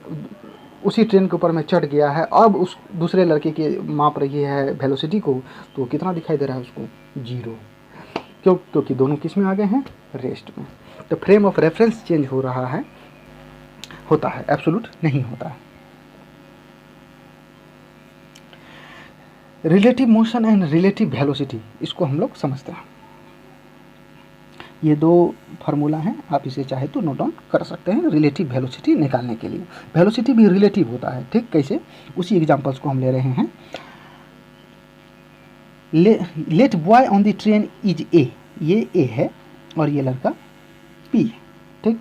उसी ट्रेन के ऊपर में चढ़ गया है, अब उस दूसरे लड़के की माप रही है वेलोसिटी को, तो कितना दिखाई दे रहा है उसको? 0। क्यों? क्योंकि दोनों किस में आ गए हैं? रेस्ट में। तो फ्रेम ऑफ रेफरेंस चेंज हो रहा है, होता है, एब्सोल्यूट नहीं होता है। Relative motion and relative velocity, इसको हम लोग समझते हैं। ये दो फार्मूला हैं, आप इसे चाहे तो नोट डाउन कर सकते हैं रिलेटिव वेलोसिटी निकालने के लिए। वेलोसिटी भी रिलेटिव होता है। ठीक, कैसे? उसी एग्जांपल्स को हम ले रहे हैं। Let boy on the train is A, ये ए है और ये लड़का बी है। ठीक,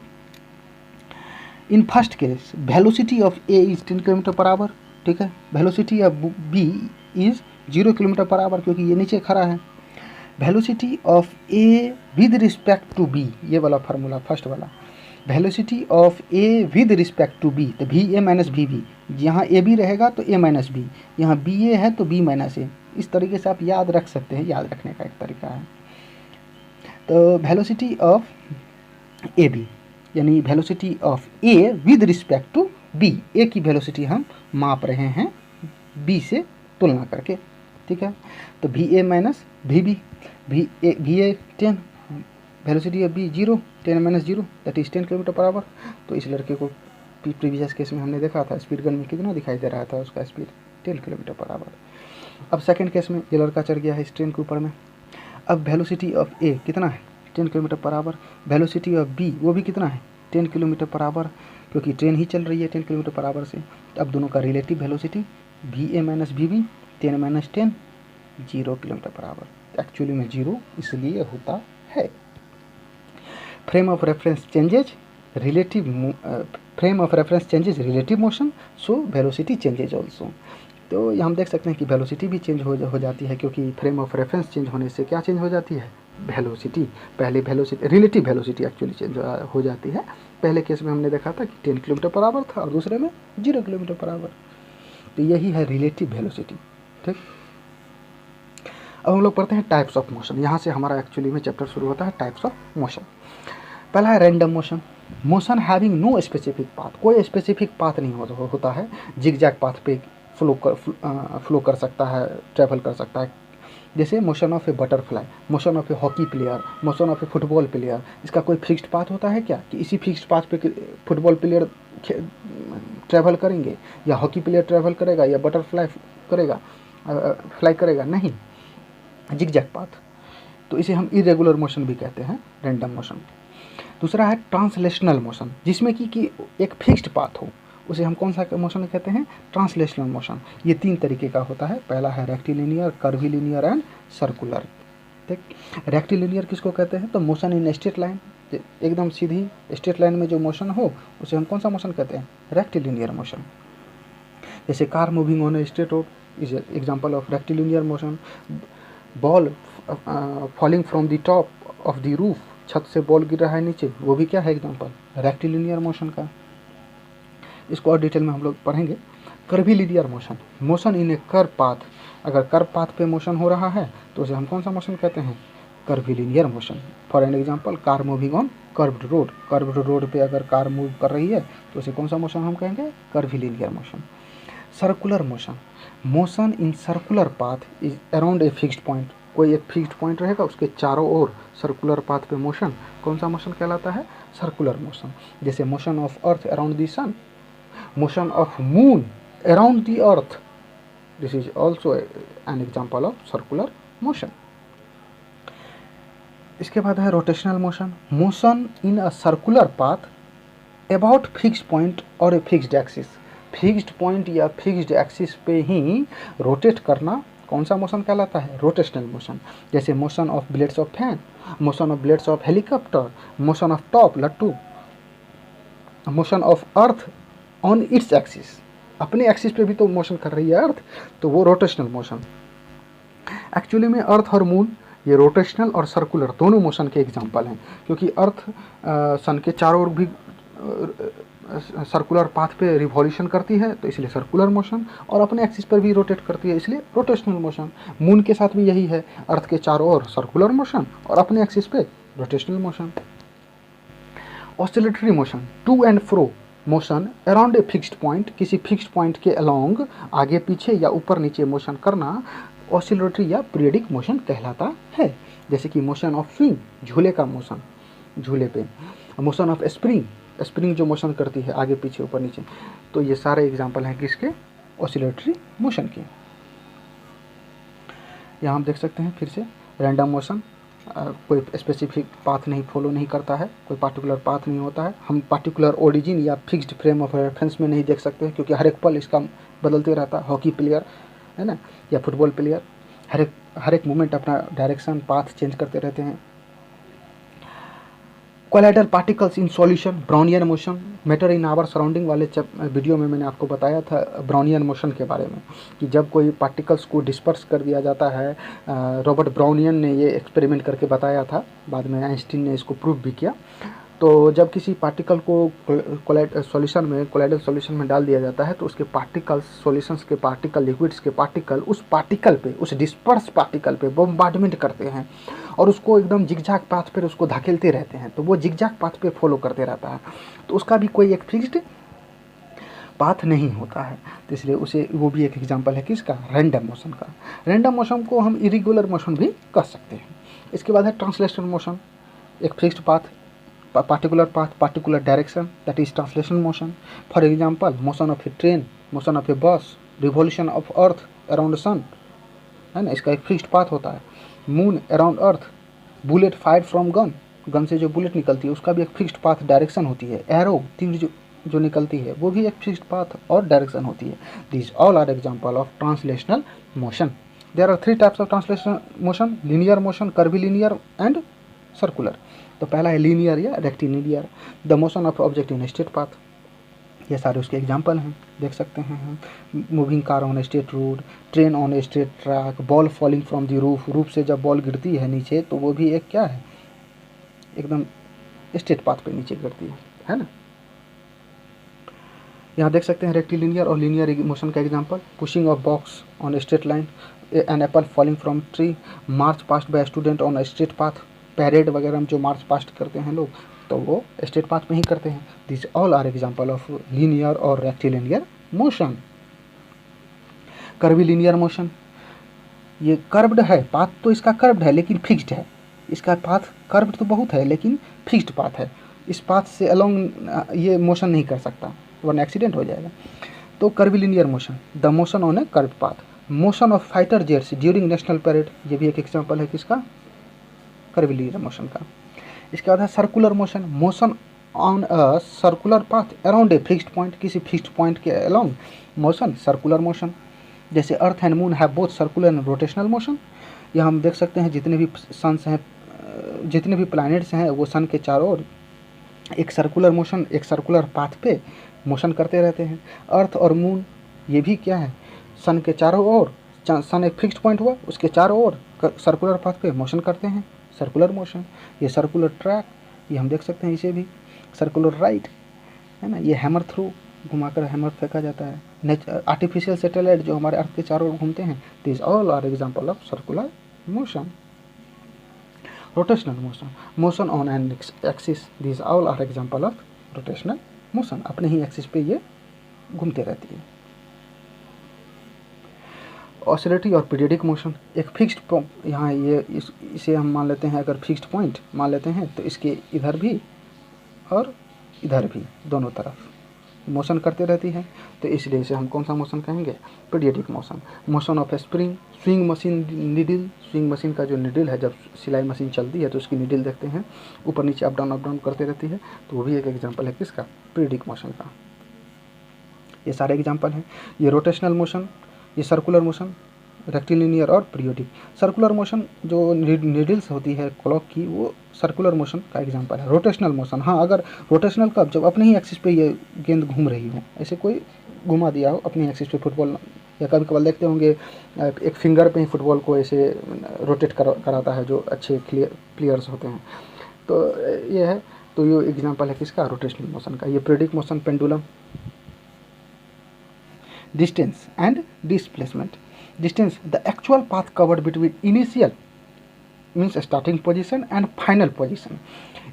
in first case velocity of A is 10 kilometre per hour. ठीक है, velocity of B is 0 kilometre per hour, क्योंकि ये नीचे खड़ा है। Velocity of A with respect to B, ये वाला फार्मूला फर्स्ट वाला, velocity of A with respect to B, तो V A minus V B, यहाँ ए बी रहेगा तो ए माइनस बी, यहाँ बी ए है तो बी माइनस ए। इस तरीके से आप याद रख सकते हैं, याद रखने का एक तरीका है। तो वेलोसिटी ऑफ ए बी यानी velocity of A with respect to B, A की वेलोसिटी हम माप रहे हैं बी से तुलना करके। ठीक है, तो V A minus V B, V A 10, velocity of B 0, 10 minus 0 that is 10 kilometre per hour. तो इस लड़के को प्रीवियस केस में हमने देखा था स्पीड गन में कितना दिखाई दे रहा था उसका स्पीड 10 किलोमीटर पर आवर। अब सेकंड केस में ये लड़का चढ़ गया है इस ट्रेन के ऊपर में। अब वेलोसिटी ऑफ ए कितना है? 10 kilometre per our. Velocity of B वो भी कितना है? 10 किलोमीटर पर आवर, क्योंकि ट्रेन ही चल रही है 10 किलोमीटर पर आवर से। अब दोनों का relative velocity V A minus V B, 10 minus 10, 0 kilometre per hour. Actually में 0 इसलिए होता है। Frame of reference changes relative motion, so velocity changes also. तो ये हम देख सकते हैं कि वेलोसिटी भी चेंज हो जाती है, क्योंकि फ्रेम ऑफ रेफरेंस चेंज होने से क्या चेंज हो जाती है? वेलोसिटी। पहले velocity relative velocity actually change हो जाती है। पहले केस में हमने देखा था कि 10 किलोमीटर पर आवर था और दूसरे में 0 किलोमीटर पर आवर। तो यही है रिलेटिव वेलोसिटी। ठीक, अब हम लोग पढ़ते हैं टाइप्स ऑफ मोशन। यहाँ से हमारा एक्चुअली में चैप्टर शुरू होता है टाइप्स ऑफ मोशन। पहला है random motion, motion having no specific path, कोई स्पेसिफिक पाथ नहीं होता है, जिगजैग पाथ पे फ्लो कर सकता है, ट्रैवल कर सकता है। जैसे motion of A butterfly, motion of A hockey player, motion of A football player, इसका कोई फिक्स्ड पाथ होता है क्या कि इसी फिक्स्ड पाथ पे फुटबॉल प्लेयर ट्रैवल करेंगे, या हॉकी प्लेयर ट्रैवल करेगा, या बटरफ्लाई फ्लाई करेगा? नहीं, जिगजैग पाथ। तो इसे हम इरेगुलर मोशन भी कहते हैं, रैंडम मोशन। दूसरा है ट्रांसलेशनल मोशन, जिसमें कि एक फिक्स्ड पाथ हो, उसे हम कौन सा मोशन कहते हैं? Translational motion. ये 3 तरीके का होता है। पहला है रेक्टिलिनियर, कर्विलिनियर एंड सर्कुलर। ठीक, रेक्टिलिनियर किसको कहते हैं? तो मोशन इन स्ट्रेट लाइन, एकदम सीधी स्ट्रेट लाइन में जो मोशन हो उसे हम कौन सा मोशन कहते हैं? Rectilinear motion. जैसे car moving on a straight road is example of rectilinear motion. Ball falling from the top of the roof, छत से बॉल गिर रहा है नीचे, वो भी क्या है? एग्जांपल रेक्टिलिनियर मोशन का। इसको और डिटेल में हम लोग पढ़ेंगे। कर्वीलिनियर मोशन, मोशन इन ए कर्व पाथ, अगर कर्व पाथ पे मोशन हो रहा है तो उसे हम कौन सा मोशन कहते हैं? Curvilinear motion. For an example car moving on curved road, curved road पे अगर कार मूव कर रही है तो उसे कौन सा मोशन हम कहेंगे? Curvilinear motion. Circular motion, motion in circular path is around a fixed point, कोई एक फिक्स्ड पॉइंट रहेगा उसके चारों ओर सर्कुलर पाथ पे मोशन, कौन सा मोशन कहलाता है? Circular motion. जैसे motion of earth around the sun, motion of moon around the earth, this is also an example of circular motion. इसके बाद है rotational motion, motion in a circular path about fixed point और a fixed axis, fixed point या fixed axis पे ही rotate करना कौन सा मोशन कहलाता है? Rotational motion. जैसे motion of blades of fan, motion of blades of helicopter, motion of top लट्टू, motion of earth on its axis, अपने एक्सिस पे भी तो मोशन कर रही है अर्थ, तो वो रोटेशनल मोशन। एक्चुअली में अर्थ और मून ये रोटेशनल और सर्कुलर दोनों मोशन के एग्जाम्पल हैं, क्योंकि अर्थ सन के चारों ओर भी सर्कुलर पाथ पे रिवॉल्यूशन करती है तो इसलिए सर्कुलर मोशन, और अपने एक्सिस पर भी रोटेट करती है इसलिए रोटेशनल मोशन। मून के साथ भी यही है, अर्थ के चारों ओर सर्कुलर मोशन और अपने एक्सिस पे rotational motion. Oscillatory motion, to and fro motion around a fixed point, किसी फिक्स्ड पॉइंट के अलोंग आगे पीछे या ऊपर नीचे मोशन करना ऑसिलेटरी या पीरियडिक मोशन कहलाता है। जैसे कि मोशन ऑफ स्विंग, झूले का मोशन, झूले पे, मोशन ऑफ स्प्रिंग, स्प्रिंग जो मोशन करती है आगे पीछे ऊपर नीचे, तो ये सारे एग्जाम्पल हैं किसके? ऑसिलेटरी मोशन के। यहाँ हम देख सकते हैं फिर से रैंडम मोशन, कोई स्पेसिफिक पाथ नहीं फॉलो नहीं करता है, कोई पार्टिकुलर पाथ नहीं होता है, हम पार्टिकुलर ओरिजिन या फिक्स्ड फ्रेम ऑफ रेफरेंस में नहीं देख सकते क्योंकि हर एक पल इसका बदलते रहता है। हॉकी प्लेयर है ना, या फुटबॉल प्लेयर हर एक मोमेंट अपना डायरेक्शन पाथ चेंज करते रहते हैं। Colloidal particles in solution, Brownian motion, matter in our surrounding वाले वीडियो में मैंने आपको बताया था ब्राउनियन मोशन के बारे में, कि जब कोई पार्टिकल्स को डिस्पर्स कर दिया जाता है, रॉबर्ट ब्राउनियन ने ये एक्सपेरिमेंट करके बताया था, बाद में आइंस्टीन ने इसको प्रूव भी किया। तो जब किसी पार्टिकल को कोलाइडल सॉल्यूशन में डाल दिया जाता है तो उसके पार्टिकल्स, सॉल्यूशंस के पार्टिकल, लिक्विड्स के पार्टिकल उस पार्टिकल पे, उस डिस्पर्स पार्टिकल पे बम्बार्डमेंट करते हैं और उसको एकदम जिगजैग पाथ पर उसको धकेलते रहते हैं, तो वो जिगजैग पाथ पे फॉलो करते रहता है, तो उसका भी कोई एक फिक्स्ड पाथ नहीं होता है, तो इसलिए उसे, वो भी एक एग्जांपल है किसका? रैंडम मोशन का। रैंडम मोशन को हम इरेगुलर मोशन भी कर सकते हैं। इसके बाद है ट्रांसलेशनल मोशन, एक fixed path, particular path, particular direction, that is translation motion. For example, motion of a train, motion of a bus, revolution of earth around sun, है ना, इसका एक फिक्स्ड पाथ होता है। Moon around earth, bullet fire from gun, gun से जो bullet निकलती है उसका भी एक फिक्स्ड पाथ डायरेक्शन होती है। एरो, तीर जो निकलती है वो भी एक फिक्स्ड पाथ और डायरेक्शन होती है। This all are example of translational motion. There are 3 types of translational motion, linear motion, curvilinear and circular. तो पहला है लीनियर या rectilinear, the motion of object in straight path, ये सारे उसके एग्जांपल हैं, देख सकते हैं हम। Moving car on a straight road, train on a straight track, ball falling from the roof, roof से जब बॉल गिरती है नीचे तो वो भी एक क्या है? एकदम स्ट्रेट पाथ पे नीचे गिरती है ना। यहाँ देख सकते हैं रेक्टिलिनियर और लीनियर मोशन का example, pushing of box on a straight line, an apple falling from tree, march past by student on a straight path, parade वगैरह में जो मार्च पास्ट करते हैं लोग तो वो स्ट्रेट पाथ में ही करते हैं। This all are example of linear और रेक्टिलिनियर मोशन। कर्वीलिनियर मोशन, ये कर्व्ड है, पाथ तो इसका कर्व्ड है लेकिन फिक्स्ड है, इसका पाथ कर्व्ड तो बहुत है लेकिन फिक्स्ड पाथ है, इस पाथ से अलोंग ये मोशन नहीं कर सकता वरना एक्सीडेंट हो जाएगा। तो curvilinear motion, the motion on A curved path, motion of fighter jets during national parade, ये भी एक एग्जाम्पल है किसका? कर्वीलिनियर मोशन का। इसके बाद है circular motion, motion on a circular path around a fixed point, किसी फिक्स्ड पॉइंट के अलोंग मोशन, सर्कुलर मोशन। जैसे earth and moon have both circular and rotational motion. यहाँ हम देख सकते हैं जितने भी सन्स हैं जितने भी प्लैनेट्स हैं वो सन के चारों ओर एक सर्कुलर मोशन, एक सर्कुलर पाथ पे मोशन करते रहते हैं। अर्थ और मून ये भी क्या है, सन के चारों ओर, सन एक फिक्स्ड पॉइंट हुआ, उसके चारों ओर सर्कुलर पाथ पे मोशन करते हैं, सर्कुलर मोशन। ये सर्कुलर ट्रैक, ये हम देख सकते हैं, इसे भी सर्कुलर राइट है ना। ये हैमर थ्रू, घुमाकर हैमर फेंका जाता है। आर्टिफिशियल सैटेलाइट जो हमारे अर्थ के चारों ओर घूमते हैं, this all are example of circular motion. Rotational motion, motion on an axis, this all are example of rotational motion. अपने ही एक्सिस पे ये घूमते रहती है। ऑसिलेटरी और पीरियडिक मोशन, एक फिक्स्ड, यहाँ ये इसे हम मान लेते हैं, अगर फिक्स्ड पॉइंट मान लेते हैं तो इसके इधर भी और इधर भी दोनों तरफ मोशन करते रहती है, तो इसलिए इसे हम कौन सा मोशन कहेंगे, periodic motion. Motion of spring, swing machine needle, swing machine का जो निडिल है, जब सिलाई मशीन चलती है तो उसकी निडिल देखते हैं ऊपर नीचे अप डाउन करते रहती है, तो वो भी एक एग्जाम्पल है किसका, पीरियडिक मोशन का। ये सारे एग्जाम्पल हैं। ये रोटेशनल मोशन, ये सर्कुलर मोशन, रेक्टिलिनियर और पीरियोडिक। सर्कुलर मोशन जो निडल्स होती है क्लॉक की, वो सर्कुलर मोशन का एग्जांपल है। रोटेशनल मोशन, हाँ, अगर रोटेशनल कब, जब अपने ही एक्सिस पे ये गेंद घूम रही हो, ऐसे कोई घुमा दिया हो अपनी एक्सिस पे फुटबॉल, या कभी कभार देखते होंगे एक फिंगर पे ही फुटबॉल को ऐसे रोटेट कराता है जो अच्छे प्लेयर्स होते हैं, तो ये है। तो ये एग्जाम्पल है किसका, रोटेशनल मोशन का। ये periodic motion, pendulum. Distance and displacement, distance, the actual path covered between initial means starting position and final position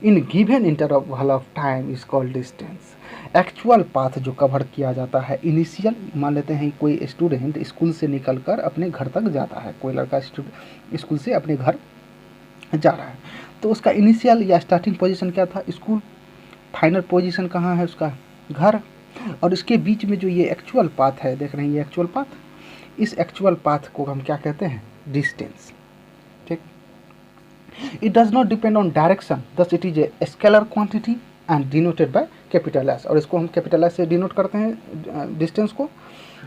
in given interval of time is called distance। Actual path जो cover किया जाता है, initial, मान लेते हैं कोई student school से निकलकर अपने घर तक जाता है, कोई लड़का स्कूल से अपने घर जा रहा है, तो उसका इनिशियल या स्टार्टिंग पोजीशन क्या था, स्कूल। फाइनल पोजीशन कहाँ है उसका, घर। और इसके बीच में जो ये एक्चुअल पाथ है, देख रहे हैं ये एक्चुअल पाथ, इस एक्चुअल पाथ को हम क्या कहते हैं, डिस्टेंस। ठीक। It does not depend on direction, thus it is a scalar quantity and denoted by capital S, और इसको हम कैपिटल एस से डिनोट करते हैं डिस्टेंस को,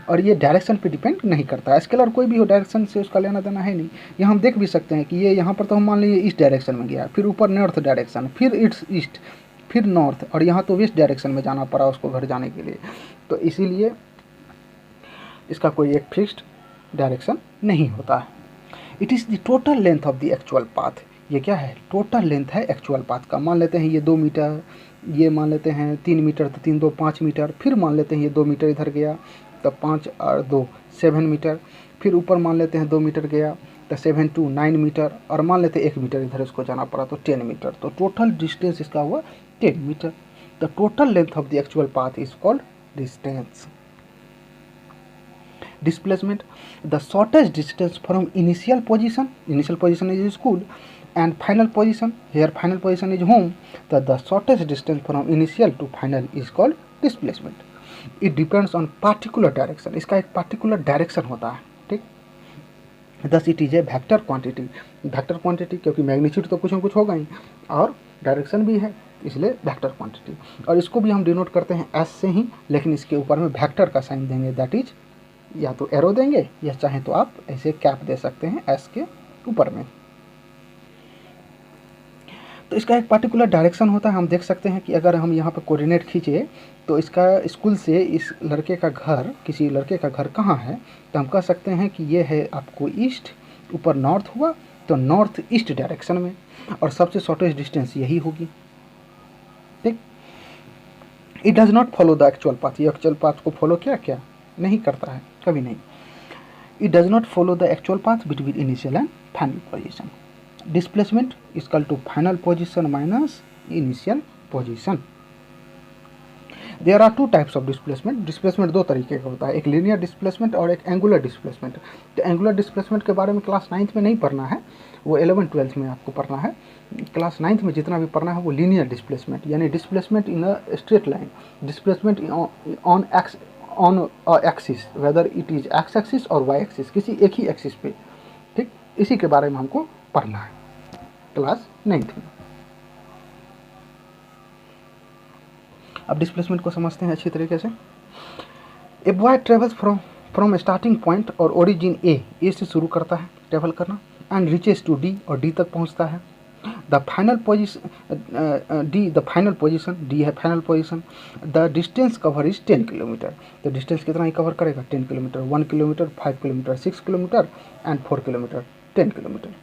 और ये डायरेक्शन पे डिपेंड नहीं करता है। स्केलर कोई भी हो, डायरेक्शन से उसका लेना देना है नहीं। ये हम देख भी सकते हैं कि ये यहाँ पर तो हम मान लीजिए ईस्ट डायरेक्शन में गया, फिर ऊपर नॉर्थ डायरेक्शन, फिर इट्स ईस्ट, फिर नॉर्थ, और यहाँ तो वेस्ट डायरेक्शन में जाना पड़ा उसको घर जाने के लिए, तो इसीलिए इसका कोई एक फिक्स्ड डायरेक्शन नहीं होता है। It is the total length of the actual path, ये क्या है, टोटल लेंथ है एक्चुअल पाथ का। मान लेते हैं ये 2 मीटर, ये मान लेते हैं 3 मीटर, तो 3 2 5 मीटर, फिर मान लेते हैं ये 2 मीटर इधर गया, तब 5 और 2 7 मीटर, फिर ऊपर मान लेते हैं 2 मीटर गया, तो 7 2 9 मीटर, और मान लेते हैं 1 मीटर इधर इसको जाना पड़ा, तो 10 मीटर, तो टोटल डिस्टेंस इसका हुआ 10 metre. The total length of the actual path is called distance. Displacement, the shortest distance from initial position is school, and final position, here final position is home, the shortest distance from initial to final is called displacement। it depends on particular direction, इसका एक particular direction होता है, ठीक। thus it is a vector quantity, क्योंकि magnitude तो कुछ न कुछ होगा ही, और डायरेक्शन भी है, इसलिए वेक्टर क्वांटिटी। और इसको भी हम डिनोट करते हैं एस से ही, लेकिन इसके ऊपर में वेक्टर का साइन देंगे, दैट इज या तो एरो देंगे, या चाहे तो आप ऐसे कैप दे सकते हैं एस के ऊपर में। तो इसका एक पार्टिकुलर डायरेक्शन होता है। हम देख सकते हैं कि अगर हम यहाँ पर कोऑर्डिनेट खींचे, तो इसका स्कूल से इस लड़के का घर, किसी लड़के का घर कहाँ है, तो हम कह सकते हैं कि ये है आपको ईस्ट, ऊपर नॉर्थ हुआ तो नॉर्थ ईस्ट डायरेक्शन में, और सबसे शॉर्टेस्ट डिस्टेंस यही होगी, ठीक। It does not follow the actual path, ये एक्चुअल पाथ को फॉलो क्या नहीं करता है, कभी नहीं। It does not follow the actual path between initial and final position. Displacement equal to final position minus initial position. There are 2 types of displacement. Displacement 2 तरीके का होता है, एक लीनियर डिस्प्लेसमेंट और एक एंगुलर डिस्प्लेसमेंट। तो एंगुलर डिस्प्लेसमेंट के बारे में क्लास 9th में नहीं पढ़ना है, वो 11th 12th में आपको पढ़ना है। क्लास 9th में जितना भी पढ़ना है वो लीनियर डिस्प्लेसमेंट, यानी displacement in a straight line, displacement on axis, whether it is x axis और वाई एक्सिस, किसी एक ही एक्सिस पे, ठीक। इसी के बारे में हमको पढ़ना है क्लास 9th में। अब डिस्प्लेसमेंट को समझते हैं अच्छी तरीके से। A boy travels from starting point और ओरिजिन ए से शुरू करता है ट्रेवल करना, एंड रीचेस टू डी, और डी तक पहुंचता है। The final position D, the final position, D है final position, the distance cover is 10 kilometre. तो डिस्टेंस कितना ही कवर करेगा, 10 kilometre, 1 kilometre, 5 kilometre, 6 kilometre and 4 kilometre, 10 kilometre.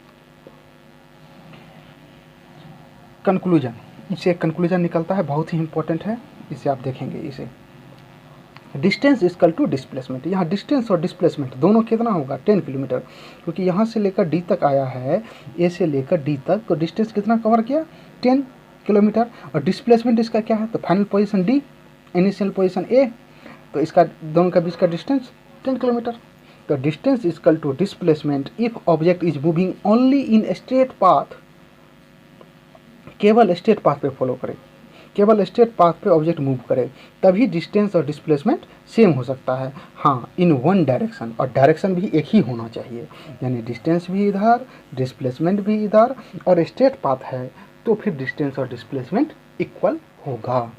Conclusion, इससे एक कंक्लूजन निकलता है, बहुत ही इंपॉर्टेंट है, इसे आप देखेंगे। इसे डिस्टेंस इक्वल टू डिस्प्लेसमेंट, यहाँ डिस्टेंस और डिस्प्लेसमेंट दोनों कितना होगा, 10 किलोमीटर, क्योंकि यहाँ से लेकर डी तक आया है, ए से लेकर डी तक, तो डिस्टेंस कितना कवर किया, 10 किलोमीटर। और डिस्प्लेसमेंट इसका क्या है, तो final position D, initial position A, तो इसका दोनों का बीच का डिस्टेंस 10 किलोमीटर। तो distance equal to displacement if object is moving only in straight path, केवल स्ट्रेट पाथ पे फॉलो करे, केवल स्ट्रेट पाथ पे ऑब्जेक्ट मूव करे, तभी डिस्टेंस और डिस्प्लेसमेंट सेम हो सकता है। हाँ, इन वन डायरेक्शन, और डायरेक्शन भी एक ही होना चाहिए, यानी डिस्टेंस भी इधर, डिस्प्लेसमेंट भी इधर, और स्ट्रेट पाथ है तो फिर डिस्टेंस और डिस्प्लेसमेंट इक्वल होगा।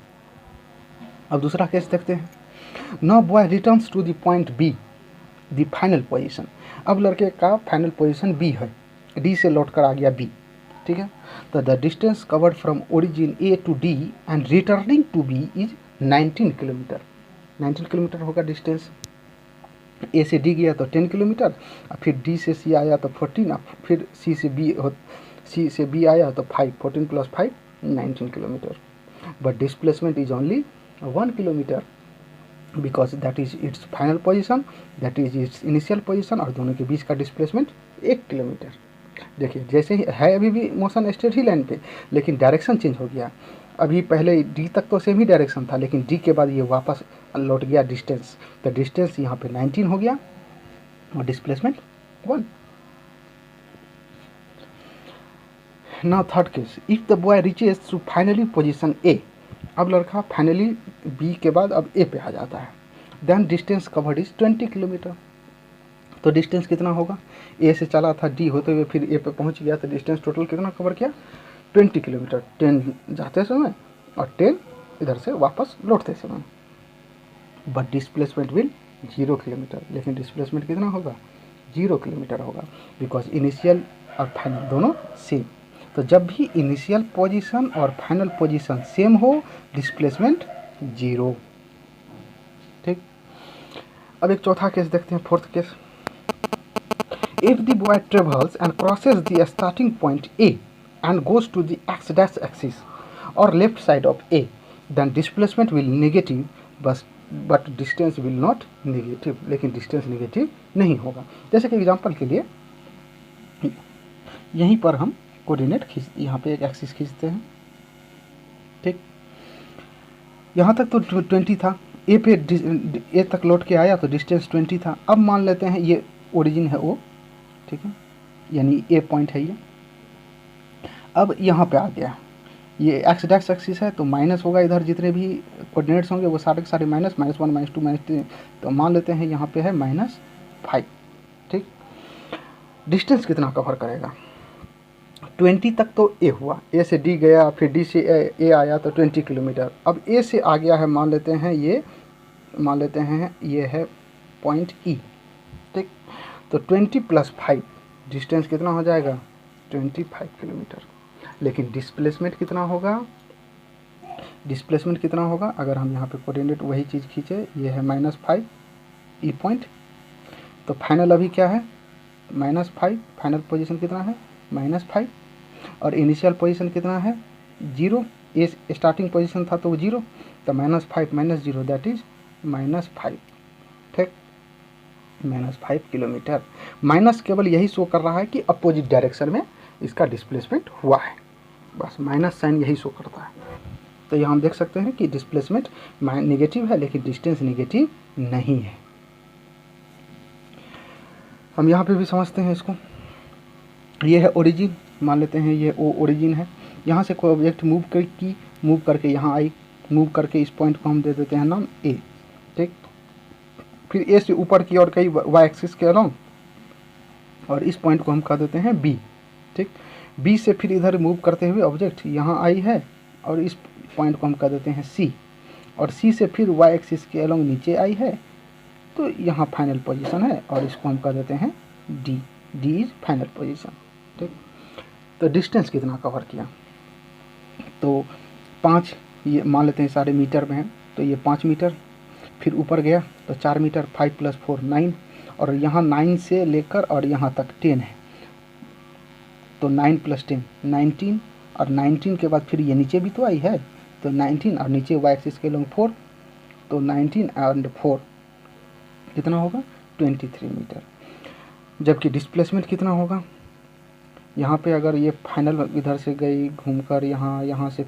अब दूसरा केस देखते हैं। Now boy returns to the point B, the final position. अब लड़के का फाइनल पोजीशन बी है, डी से लौट कर आ गया बी, ठीक है। तो the distance covered from origin A to D and returning to B is 19 kilometre. 19 kilometre होगा डिस्टेंस। ए से डी गया तो 10 किलोमीटर, फिर डी से सी आया तो 14, फिर सी से बी आया तो 5, 14 + 5 19 kilometre. But displacement is only 1 kilometre because that is it's final position, that is it's initial position, और दोनों के बीच का डिस्प्लेसमेंट 1 किलोमीटर। देखिए जैसे ही है अभी भी मोशन स्ट्रेट ही लाइन पे, लेकिन डायरेक्शन चेंज हो गया। अभी पहले डी तक तो सेम ही डायरेक्शन था, लेकिन डी के बाद ये वापस लौट गया डिस्टेंस, तो डिस्टेंस यहाँ पे 19 हो गया और displacement 1। Now third case, if the boy reaches to finally position A. अब लड़का फाइनली बी के बाद अब ए पे आ जाता है, then distance covered is 20 kilometre. तो डिस्टेंस कितना होगा, ए से चला था डी होते हुए फिर ए पे पहुंच गया, तो डिस्टेंस टोटल कितना कवर किया, 20 किलोमीटर, 10 जाते समय और 10 इधर से वापस लौटते समय। बट डिस्प्लेसमेंट विल 0 किलोमीटर, लेकिन डिस्प्लेसमेंट कितना होगा, 0 किलोमीटर होगा, बिकॉज इनिशियल और फाइनल दोनों सेम। तो जब भी इनिशियल पोजीशन और फाइनल पोजीशन सेम हो, डिस्प्लेसमेंट 0। ठीक, अब एक चौथा केस देखते हैं, fourth case. If the boy travels and crosses the starting point A and goes to the x dash axis or left side of A, then displacement will negative, but distance will not negative, लेकिन distance negative नहीं होगा। जैसे कि example के लिए यहीं पर हम कोऑर्डिनेट खींच, यहाँ पे एक एक्सिस खींचते हैं, ठीक। यहाँ तक तो 20 था, ए पे ए तक लौट के आया तो डिस्टेंस 20 था। अब मान लेते हैं ये ओरिजिन है ओ, ठीक है, यानी ए पॉइंट है ये। अब यहाँ पे आ गया, ये एक्स डैक्स एक्सिस है तो माइनस होगा, इधर जितने भी कोऑर्डिनेट्स होंगे वो सारे के सारे माइनस, -1, -2, -3, तो मान लेते हैं यहाँ पे है -5, ठीक। डिस्टेंस कितना कवर करेगा, 20 तक तो ए हुआ, ए से डी गया, फिर डी से ए आया तो 20 किलोमीटर। अब ए से आ गया है, मान लेते हैं ये है पॉइंट ई, ठीक। तो 20 + 5 डिस्टेंस कितना हो जाएगा, 25 किलोमीटर। लेकिन डिस्प्लेसमेंट कितना होगा, अगर हम यहाँ पे कोऑर्डिनेट वही चीज़ खींचे, ये है -5 ई पॉइंट, तो फाइनल अभी क्या है -5, फाइनल पोजीशन कितना है -5, और इनिशियल पोजीशन कितना है 0, ये स्टार्टिंग पोजीशन था तो 0, तो -5 - 0 दैट इज -5, ठीक, -5 किलोमीटर। माइनस केवल यही शो कर रहा है कि अपोजिट डायरेक्शन में इसका डिस्प्लेसमेंट हुआ है, बस माइनस साइन यही शो करता है। तो यहाँ हम देख सकते हैं कि डिस्प्लेसमेंट नेगेटिव है, लेकिन डिस्टेंस नेगेटिव नहीं है। हम यहाँ पे भी समझते हैं इसको, ये है ओरिजिन, मान लेते हैं ये ओ ओरिजिन है, यहाँ से कोई ऑब्जेक्ट मूव करके यहाँ आई, मूव करके इस पॉइंट को हम दे देते हैं नाम ए, ठीक। फिर ए से ऊपर की ओर कई वाई एक्सिस के अलोंग, और इस पॉइंट को हम कह देते हैं बी, ठीक। बी से फिर इधर मूव करते हुए ऑब्जेक्ट यहाँ आई है, और इस पॉइंट को हम कह देते हैं सी, और सी से फिर वाई एक्सिस के अलोंग नीचे आई है, तो यहाँ फाइनल पोजीशन है, और इसको हम कह देते हैं D, D is final position, ठीक। तो डिस्टेंस कितना कवर किया, तो 5, ये मान लेते हैं सारे मीटर में हैं, तो ये 5 मीटर, फिर ऊपर गया तो 4 मीटर, 5 + 4 9, और यहाँ 9 से लेकर और यहाँ तक 10 है, तो 9 + 10 19, और 19 के बाद फिर ये नीचे भी तो आई है, तो 19 और नीचे y एक्सिस के लॉन्ग 4, तो 19 और 4 कितना होगा 23 मीटर। जबकि डिस्प्लेसमेंट कितना होगा, यहाँ पे अगर ये फाइनल इधर से गई घूमकर यहाँ, यहाँ से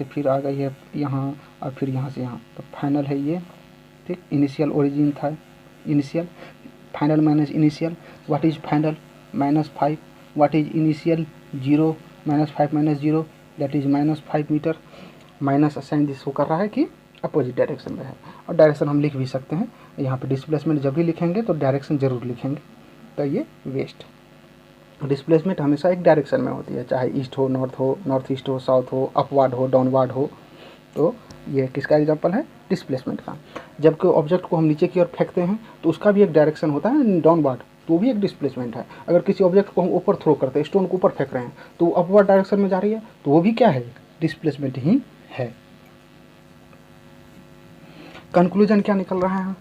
फिर आ गई है यहाँ, और फिर यहाँ से यहाँ, तो फाइनल है ये, ठीक। इनिशियल ओरिजिन था, initial, final minus initial, what is final -5, what is initial 0, -5 - 0 that is -5 metre. Minus sign this show कर रहा है कि अपोजिट डायरेक्शन में है, और डायरेक्शन हम लिख भी सकते हैं। यहाँ पे डिस्प्लेसमेंट जब भी लिखेंगे तो डायरेक्शन जरूर लिखेंगे, तो ये वेस्ट। डिस्प्लेसमेंट हमेशा एक डायरेक्शन में होती है, चाहे ईस्ट हो, नॉर्थ ईस्ट हो, साउथ हो, अपवार्ड हो, डाउनवार्ड हो, तो ये किसका एग्जांपल है, डिस्प्लेसमेंट का। जब कोई ऑब्जेक्ट को हम नीचे की ओर फेंकते हैं तो उसका भी एक डायरेक्शन होता है डाउनवार्ड, तो वो भी एक डिस्प्लेसमेंट है। अगर किसी ऑब्जेक्ट को हम ऊपर थ्रो करते हैं, स्टोन को ऊपर फेंक रहे हैं, तो वो अपवर्ड डायरेक्शन में जा रही है, तो वो भी क्या है, डिस्प्लेसमेंट ही है। कंक्लूजन क्या निकल रहा है,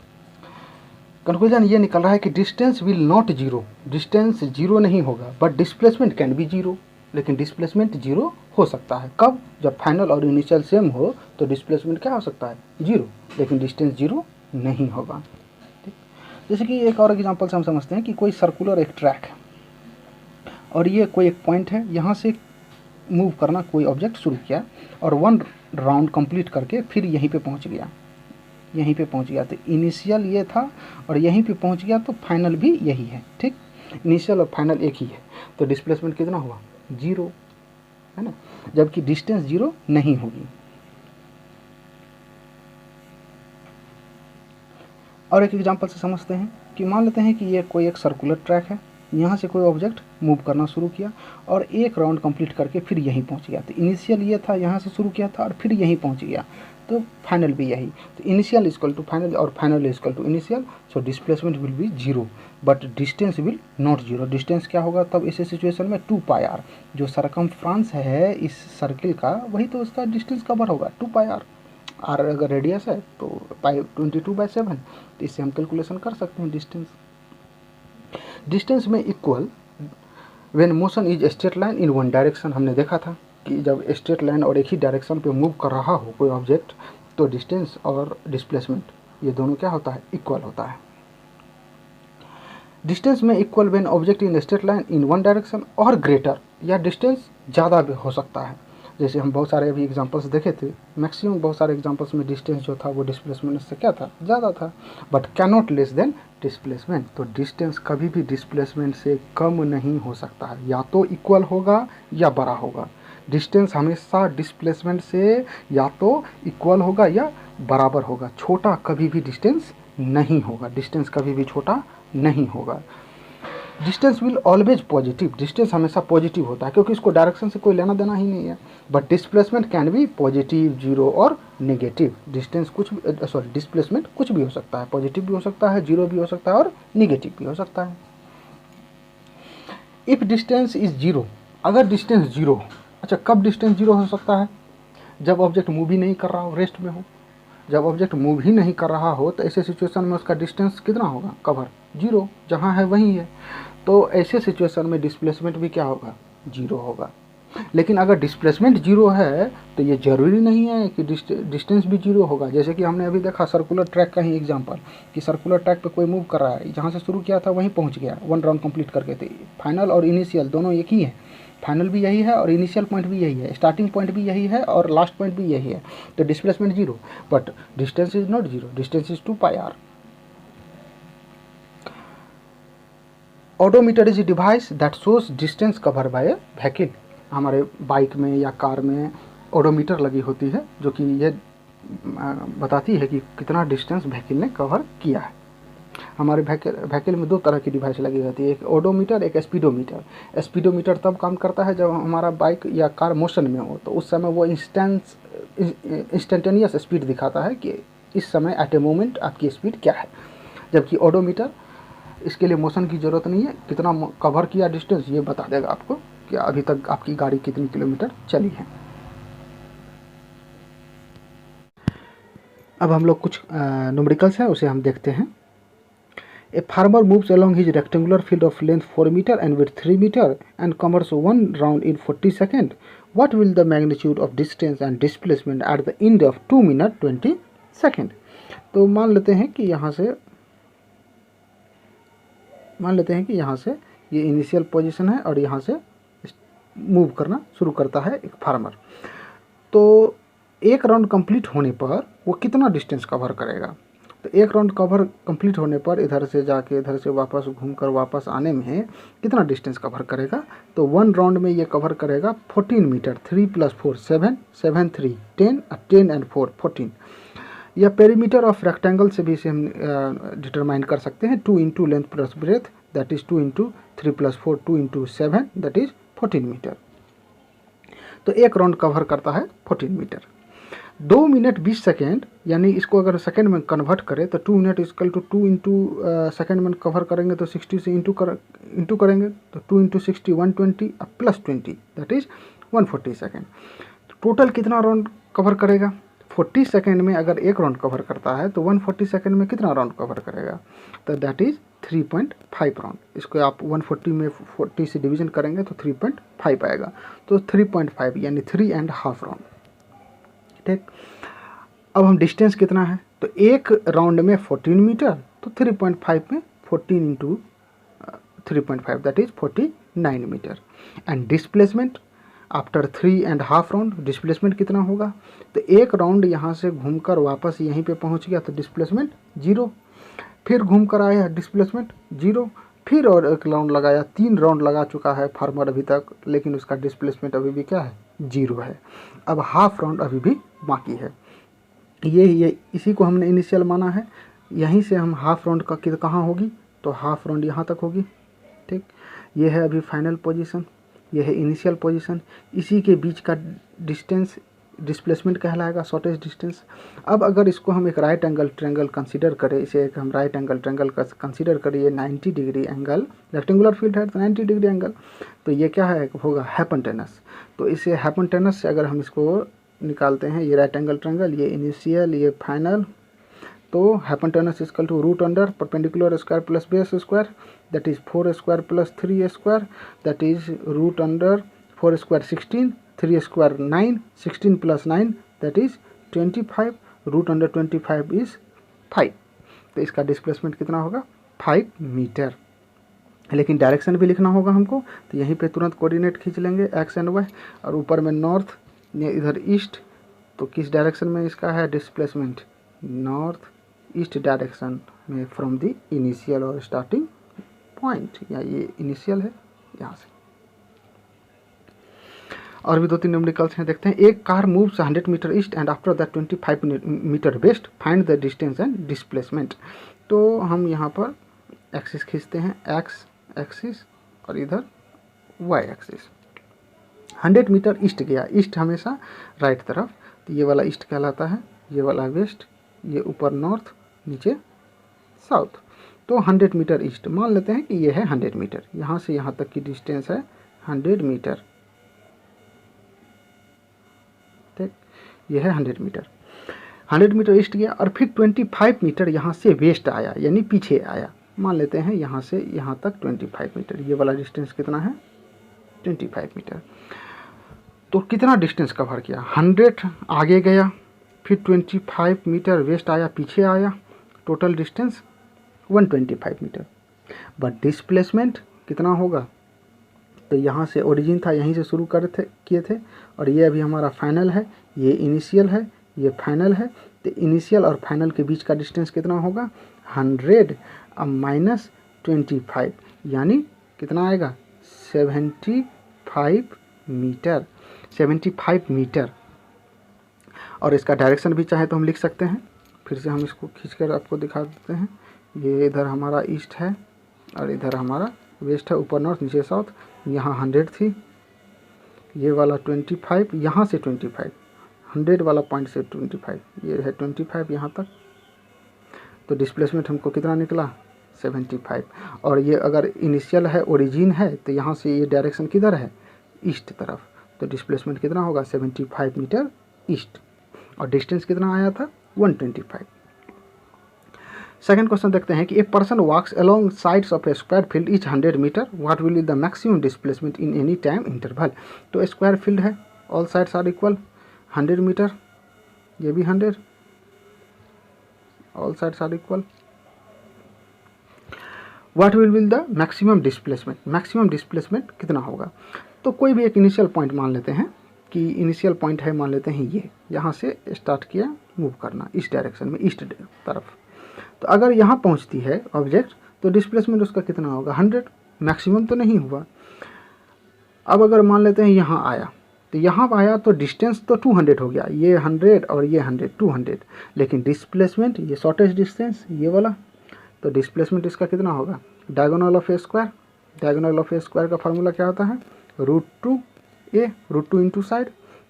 कंक्लूजन ये निकल रहा है कि distance will not zero, distance zero नहीं होगा, but displacement can be zero, लेकिन डिस्प्लेसमेंट जीरो हो सकता है। कब, जब फाइनल और इनिशियल सेम हो तो डिस्प्लेसमेंट क्या हो सकता है, जीरो, लेकिन डिस्टेंस जीरो नहीं होगा। ठीक, जैसे कि एक और एग्जांपल से हम समझते हैं कि कोई सर्कुलर एक ट्रैक है और ये कोई एक पॉइंट है, यहाँ से मूव करना कोई ऑब्जेक्ट शुरू किया और 1 राउंड कंप्लीट करके फिर यहीं पे पहुँच गया, यहीं पे पहुंच गया, तो इनिशियल ये था और यहीं पे पहुंच गया, तो फाइनल भी यही है। ठीक, इनिशियल और फाइनल एक ही है, तो डिस्प्लेसमेंट कितना हुआ, जीरो, है ना, जबकि डिस्टेंस जीरो नहीं होगी। और एक एग्जांपल से समझते हैं कि मान लेते हैं कि ये कोई एक सर्कुलर ट्रैक है, यहाँ से कोई ऑब्जेक्ट मूव करना शुरू किया और 1 राउंड कंप्लीट करके फिर यहीं पहुँच गया, तो इनिशियल ये था, यहाँ से शुरू किया था और फिर यहीं पहुँच गया, तो फाइनल भी यही, तो इनिशियल इक्वल टू फाइनल और final equal to initial, so displacement will be zero but distance will not zero. डिस्टेंस क्या होगा तब इस सिचुएशन में, 2πr, जो सरकमफ्रांस है इस सर्किल का, वही तो उसका डिस्टेंस कवर होगा, 2πr। आर अगर रेडियस है तो 22/7, तो इससे हम कैलकुलेशन कर सकते हैं डिस्टेंस। डिस्टेंस में equal when motion is straight line in one direction, हमने देखा था कि जब स्ट्रेट लाइन और एक ही डायरेक्शन पे मूव कर रहा हो कोई ऑब्जेक्ट, तो डिस्टेंस और डिस्प्लेसमेंट ये दोनों क्या होता है, इक्वल होता है। डिस्टेंस में equal when object in straight line in one direction और ग्रेटर, या डिस्टेंस ज़्यादा भी हो सकता है। जैसे हम बहुत सारे अभी एग्जांपल्स देखे थे, मैक्सिमम बहुत सारे एग्जांपल्स में डिस्टेंस जो था वो डिस्प्लेसमेंट से क्या था, ज़्यादा था, but can not less than displacement. तो डिस्टेंस कभी भी डिस्प्लेसमेंट से कम नहीं हो सकता है, या तो इक्वल होगा या बड़ा होगा। डिस्टेंस हमेशा डिस्प्लेसमेंट से या तो इक्वल होगा या बराबर होगा, छोटा कभी भी डिस्टेंस नहीं होगा, डिस्टेंस कभी भी छोटा नहीं होगा। Distance will always positive, distance हमेशा पॉजिटिव होता है क्योंकि इसको डायरेक्शन से कोई लेना देना ही नहीं है, but displacement can be positive, zero और नेगेटिव। डिस्टेंस कुछ भी, सॉरी डिस्प्लेसमेंट कुछ भी हो सकता है, पॉजिटिव भी हो सकता है, जीरो भी हो सकता है और निगेटिव भी हो सकता है। इफ डिस्टेंस इज जीरो, अगर डिस्टेंस जीरो हो, अच्छा कब डिस्टेंस जीरो हो सकता है, जब ऑब्जेक्ट मूव ही नहीं कर रहा हो, रेस्ट में हो। जब ऑब्जेक्ट मूव ही नहीं कर रहा हो तो ऐसे सिचुएशन में उसका डिस्टेंस कितना होगा, कवर, जीरो, जहाँ है वहीं है, तो ऐसे सिचुएशन में डिस्प्लेसमेंट भी क्या होगा, जीरो होगा। लेकिन अगर डिस्प्लेसमेंट जीरो है तो ये जरूरी नहीं है कि डिस्टेंस भी जीरो होगा। जैसे कि हमने अभी देखा सर्कुलर ट्रैक का ही एग्जांपल, कि सर्कुलर ट्रैक पे कोई मूव कर रहा है, जहाँ से शुरू किया था वहीं पहुँच गया, 1 राउंड कंप्लीट करके, थे फाइनल और इनिशियल दोनों एक ही है, फाइनल भी यही है और इनिशियल पॉइंट भी यही है, स्टार्टिंग पॉइंट भी यही है और लास्ट पॉइंट भी यही है, तो displacement zero, but distance is not zero, distance is 2πr। Odometer is a device that shows distance cover by A vehicle. हमारे बाइक में या कार में ओडोमीटर लगी होती है जो कि ये बताती है कि कितना डिस्टेंस व्हीकल ने कवर किया है। हमारे व्हीकल में 2 तरह की डिवाइस लगी रहती है, एक ओडोमीटर, एक स्पीडोमीटर। स्पीडोमीटर तब काम करता है जब हमारा बाइक या कार मोशन में हो, तो उस समय वो इंस्टेंटेनियस स्पीड दिखाता है कि इस समय एट ए मोमेंट आपकी स्पीड क्या है। जबकि ओडोमीटर इसके लिए मोशन की ज़रूरत नहीं है, कितना कवर किया डिस्टेंस ये बता देगा आपको कि अभी तक आपकी गाड़ी कितनी किलोमीटर चली है। अब हम लोग कुछ न्यूमेरिकल्स हैं उसे हम देखते हैं। A farmer moves along his rectangular field of length 4 meter and width 3 meter and covers one round in 40 seconds. What will the magnitude of distance and displacement at the end of 2 minute 20 second? तो मान लेते हैं कि यहाँ से ये initial position है और यहाँ से मूव करना शुरू करता है एक फार्मर। तो एक राउंड कंप्लीट होने पर वो कितना डिस्टेंस कवर करेगा? तो एक राउंड कवर कंप्लीट होने पर इधर से जाके इधर से वापस घूमकर वापस आने में कितना डिस्टेंस कवर करेगा? तो वन राउंड में ये कवर करेगा 14 मीटर। 3 + 4 7, 7 3 10, 10 and 4 14। या पेरीमीटर ऑफ रेक्टेंगल से भी इसे हम डिटरमाइन कर सकते हैं। 2 × length plus breadth that is 2 × 3 + 4 2 × 7 that is 14 metre. तो एक राउंड कवर करता है 14 मीटर। 2 मिनट 20 सेकेंड, यानी इसको अगर सेकेंड में कन्वर्ट करें तो 2 मिनट इक्वल टू 2 × सेकेंड में कवर करेंगे तो 60 से इंटू करेंगे तो 2 × 60 120 plus 20 that is 140 second. Total कितना राउंड कवर करेगा? 40 सेकेंड में अगर एक राउंड कवर करता है तो 140 सेकेंड में कितना राउंड कवर करेगा? तो दैट इज 3.5 राउंड। इसको आप 140 में 40 से डिवीजन करेंगे तो 3.5 आएगा। तो 3.5 यानी 3.5 राउंड। ठीक, अब हम डिस्टेंस कितना है? तो एक राउंड में 14 मीटर, तो 3.5 में 14 × 3.5 that is 49 metre. And displacement after 3.5 round, displacement कितना होगा? तो एक राउंड यहाँ से घूमकर वापस यहीं पे पहुँच गया तो डिस्प्लेसमेंट 0। फिर घूमकर आया डिस्प्लेसमेंट 0। फिर और एक राउंड लगाया, 3 राउंड लगा चुका है फार्मर अभी तक, लेकिन उसका डिस्प्लेसमेंट अभी भी क्या है? 0 है। अब हाफ राउंड अभी भी बाकी है। ये इसी को हमने इनिशियल माना है। यहीं से हम हाफ राउंड का कहाँ होगी? तो हाफ राउंड यहाँ तक होगी। ठीक, ये है अभी फाइनल पोजीशन, ये है इनिशियल पोजीशन। इसी के बीच का डिस्टेंस डिस्प्लेसमेंट कहलाएगा, शॉर्टेस्ट डिस्टेंस। अब अगर इसको हम एक राइट एंगल ट्रायंगल कंसीडर करें, इसे एक हम राइट एंगल ट्रायंगल का कंसीडर करें, ये 90 डिग्री एंगल, रेक्टेंगुलर फील्ड है तो 90 डिग्री एंगल, तो ये क्या है? होगा हाइपोटेनस। तो इसे हाइपोटेनस से अगर हम इसको निकालते हैं, ये राइट एंगल ट्रायंगल, ये इनिशियल, ये फाइनल, तो hypotenuse equal to root under perpendicular square plus base square that is 4 square plus 3 square that is root under 4 square 16, 3 square 9, 16 plus 9 that is 25, root under 25 is 5। तो इसका displacement कितना होगा? 5 metre. लेकिन direction भी लिखना होगा हमको, तो यहीं पे तुरंत कोऑर्डिनेट खींच लेंगे एक्स एंड वाई, और ऊपर में नॉर्थ, इधर ईस्ट। तो किस डायरेक्शन में इसका है डिस्प्लेसमेंट? नॉर्थ ईस्ट डायरेक्शन में फ्रॉम द इनिशियल और स्टार्टिंग पॉइंट, या ये इनिशियल है यहाँ से। और भी 2-3 न्यूमेरिकल्स हैं, देखते हैं। एक car moves 100 metre east and after that 25 metre west, find the distance and displacement. तो हम यहाँ पर एक्सिस खींचते हैं, एक्स एक्सिस और इधर वाई एक्सिस। 100 मीटर ईस्ट गया, ईस्ट हमेशा राइट तरफ, तो ये वाला ईस्ट कहलाता है, ये वाला वेस्ट, ये ऊपर नॉर्थ, नीचे साउथ। तो 100 मीटर ईस्ट मान लेते हैं कि ये है 100 मीटर, यहाँ से यहाँ तक की डिस्टेंस है 100 मीटर। ठीक, ये है 100 मीटर। 100 मीटर ईस्ट गया और फिर 25 मीटर यहाँ से वेस्ट आया, यानी पीछे आया। मान लेते हैं यहाँ से यहाँ तक 25 मीटर, ये वाला डिस्टेंस कितना है? 25 मीटर। तो कितना डिस्टेंस कवर किया? 100 आगे गया, फिर 25 मीटर वेस्ट आया, पीछे आया, total distance 125 metre. But displacement कितना होगा? तो यहाँ से ओरिजिन था, यहीं से शुरू किए थे, और ये अभी हमारा फाइनल है, ये इनिशियल है, ये फाइनल है। तो इनिशियल और फाइनल के बीच का डिस्टेंस कितना होगा? 100 माइनस 25, यानी कितना आएगा? 75 मीटर। 75 मीटर। और इसका डायरेक्शन भी चाहे तो हम लिख सकते हैं, फिर से हम इसको खींचकर आपको दिखा देते हैं। ये इधर हमारा ईस्ट है और इधर हमारा वेस्ट है, ऊपर नॉर्थ नीचे साउथ। यहाँ 100 थी, ये वाला 25, यहाँ से 25, 100 वाला पॉइंट से 25, ये है 25 यहाँ तक। तो डिस्प्लेसमेंट हमको कितना निकला? 75। और ये अगर इनिशियल है, ओरिजिन है, तो यहाँ से ये डायरेक्शन किधर है? ईस्ट तरफ। तो डिस्प्लेसमेंट कितना होगा 75 मीटर ईस्ट, और डिस्टेंस कितना आया था 125। सेकंड क्वेश्चन देखते हैं कि a person walks along sides of a square field each 100 metre, what will be the maximum displacement in any time interval. तो स्क्वायर फील्ड है, all sides are equal, 100 metre, ये भी 100, all sides are equal. What will be the maximum displacement, maximum displacement कितना होगा। तो कोई भी एक इनिशियल पॉइंट मान लेते हैं कि इनिशियल पॉइंट है, मान लेते हैं ये, यहाँ से स्टार्ट किया मूव करना इस डायरेक्शन में, ईस्ट तरफ। तो अगर यहाँ पहुँचती है ऑब्जेक्ट तो डिस्प्लेसमेंट उसका कितना होगा 100, मैक्सिमम तो नहीं हुआ। अब अगर मान लेते हैं यहाँ आया, तो यहाँ आया तो डिस्टेंस तो 200 हो गया, ये 100 और ये 100, 200, लेकिन डिस्प्लेसमेंट ये शॉर्टेस्ट डिस्टेंस ये वाला, तो डिस्प्लेसमेंट इसका कितना होगा diagonal of a square. Diagonal of a square का फार्मूला क्या होता है √2a, √2 इंटू साइड,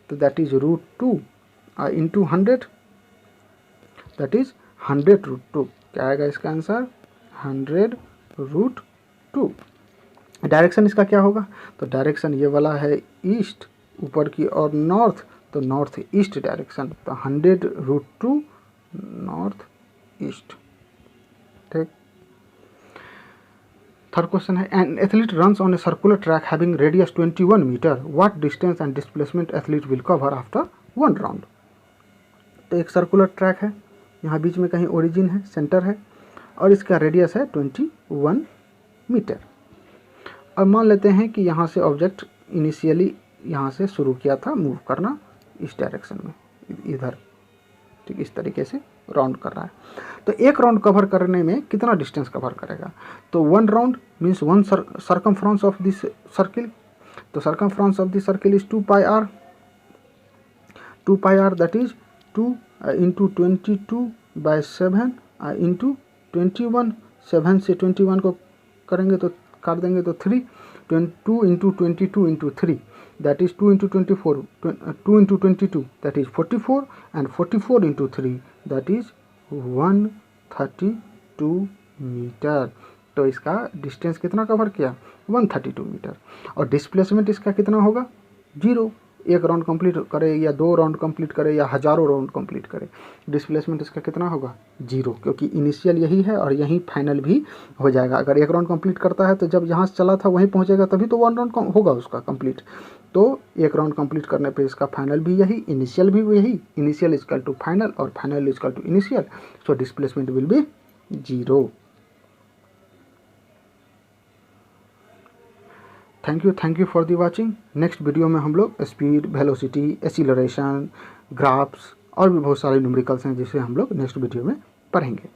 तो that is √2 into 100, that is 100√2। क्या आएगा इसका आंसर 100√2। डायरेक्शन इसका क्या होगा, तो डायरेक्शन ये वाला है ईस्ट ऊपर की और नॉर्थ, तो नॉर्थ ईस्ट डायरेक्शन, तो 100√2 नॉर्थ ईस्ट। ठीक। थर्ड क्वेश्चन है an athlete runs on a circular track having radius 21 metre, what distance and displacement athlete will cover after 1 round. तो एक सर्कुलर ट्रैक है, यहाँ बीच में कहीं ओरिजिन है, सेंटर है, और इसका रेडियस है 21 मीटर। और मान लेते हैं कि यहाँ से ऑब्जेक्ट इनिशियली यहाँ से शुरू किया था मूव करना इस डायरेक्शन में, इधर, ठीक, इस तरीके से राउंड कर रहा है। तो एक राउंड कवर करने में कितना डिस्टेंस कवर करेगा, तो 1 round means 1 circumference of this circle. तो circumference of this circle is 2 pi r, 2 pi r that is 2 into 22/7 into 21, 7 से 21 को करेंगे तो काट देंगे तो 3, 2 into 22 into 3 that is 2 into 24, 2 into 22 that is 44, and 44 into 3 that is 132 metre. तो इसका डिस्टेंस कितना कवर किया 132 मीटर। और डिस्प्लेसमेंट इसका कितना होगा 0। एक राउंड कंप्लीट करे या 2 राउंड कंप्लीट करे या हज़ारों राउंड कंप्लीट करे, डिस्प्लेसमेंट इसका कितना होगा 0, क्योंकि इनिशियल यही है और यही फाइनल भी हो जाएगा। अगर एक राउंड कंप्लीट करता है तो जब जहाँ से चला था वहीं पहुँचेगा, तभी तो 1 राउंड होगा उसका कंप्लीट। तो एक राउंड कंप्लीट करने पे इसका फाइनल भी यही, इनिशियल भी यही, इनिशियल इक्वल टू फाइनल और final equal to initial, so displacement will be 0। Thank you for the watching. Next video में हम लोग स्पीड, वेलोसिटी, एक्सीलरेशन, ग्राफ्स और भी बहुत सारे न्यूमेरिकल्स हैं जिसे हम लोग नेक्स्ट वीडियो में पढ़ेंगे।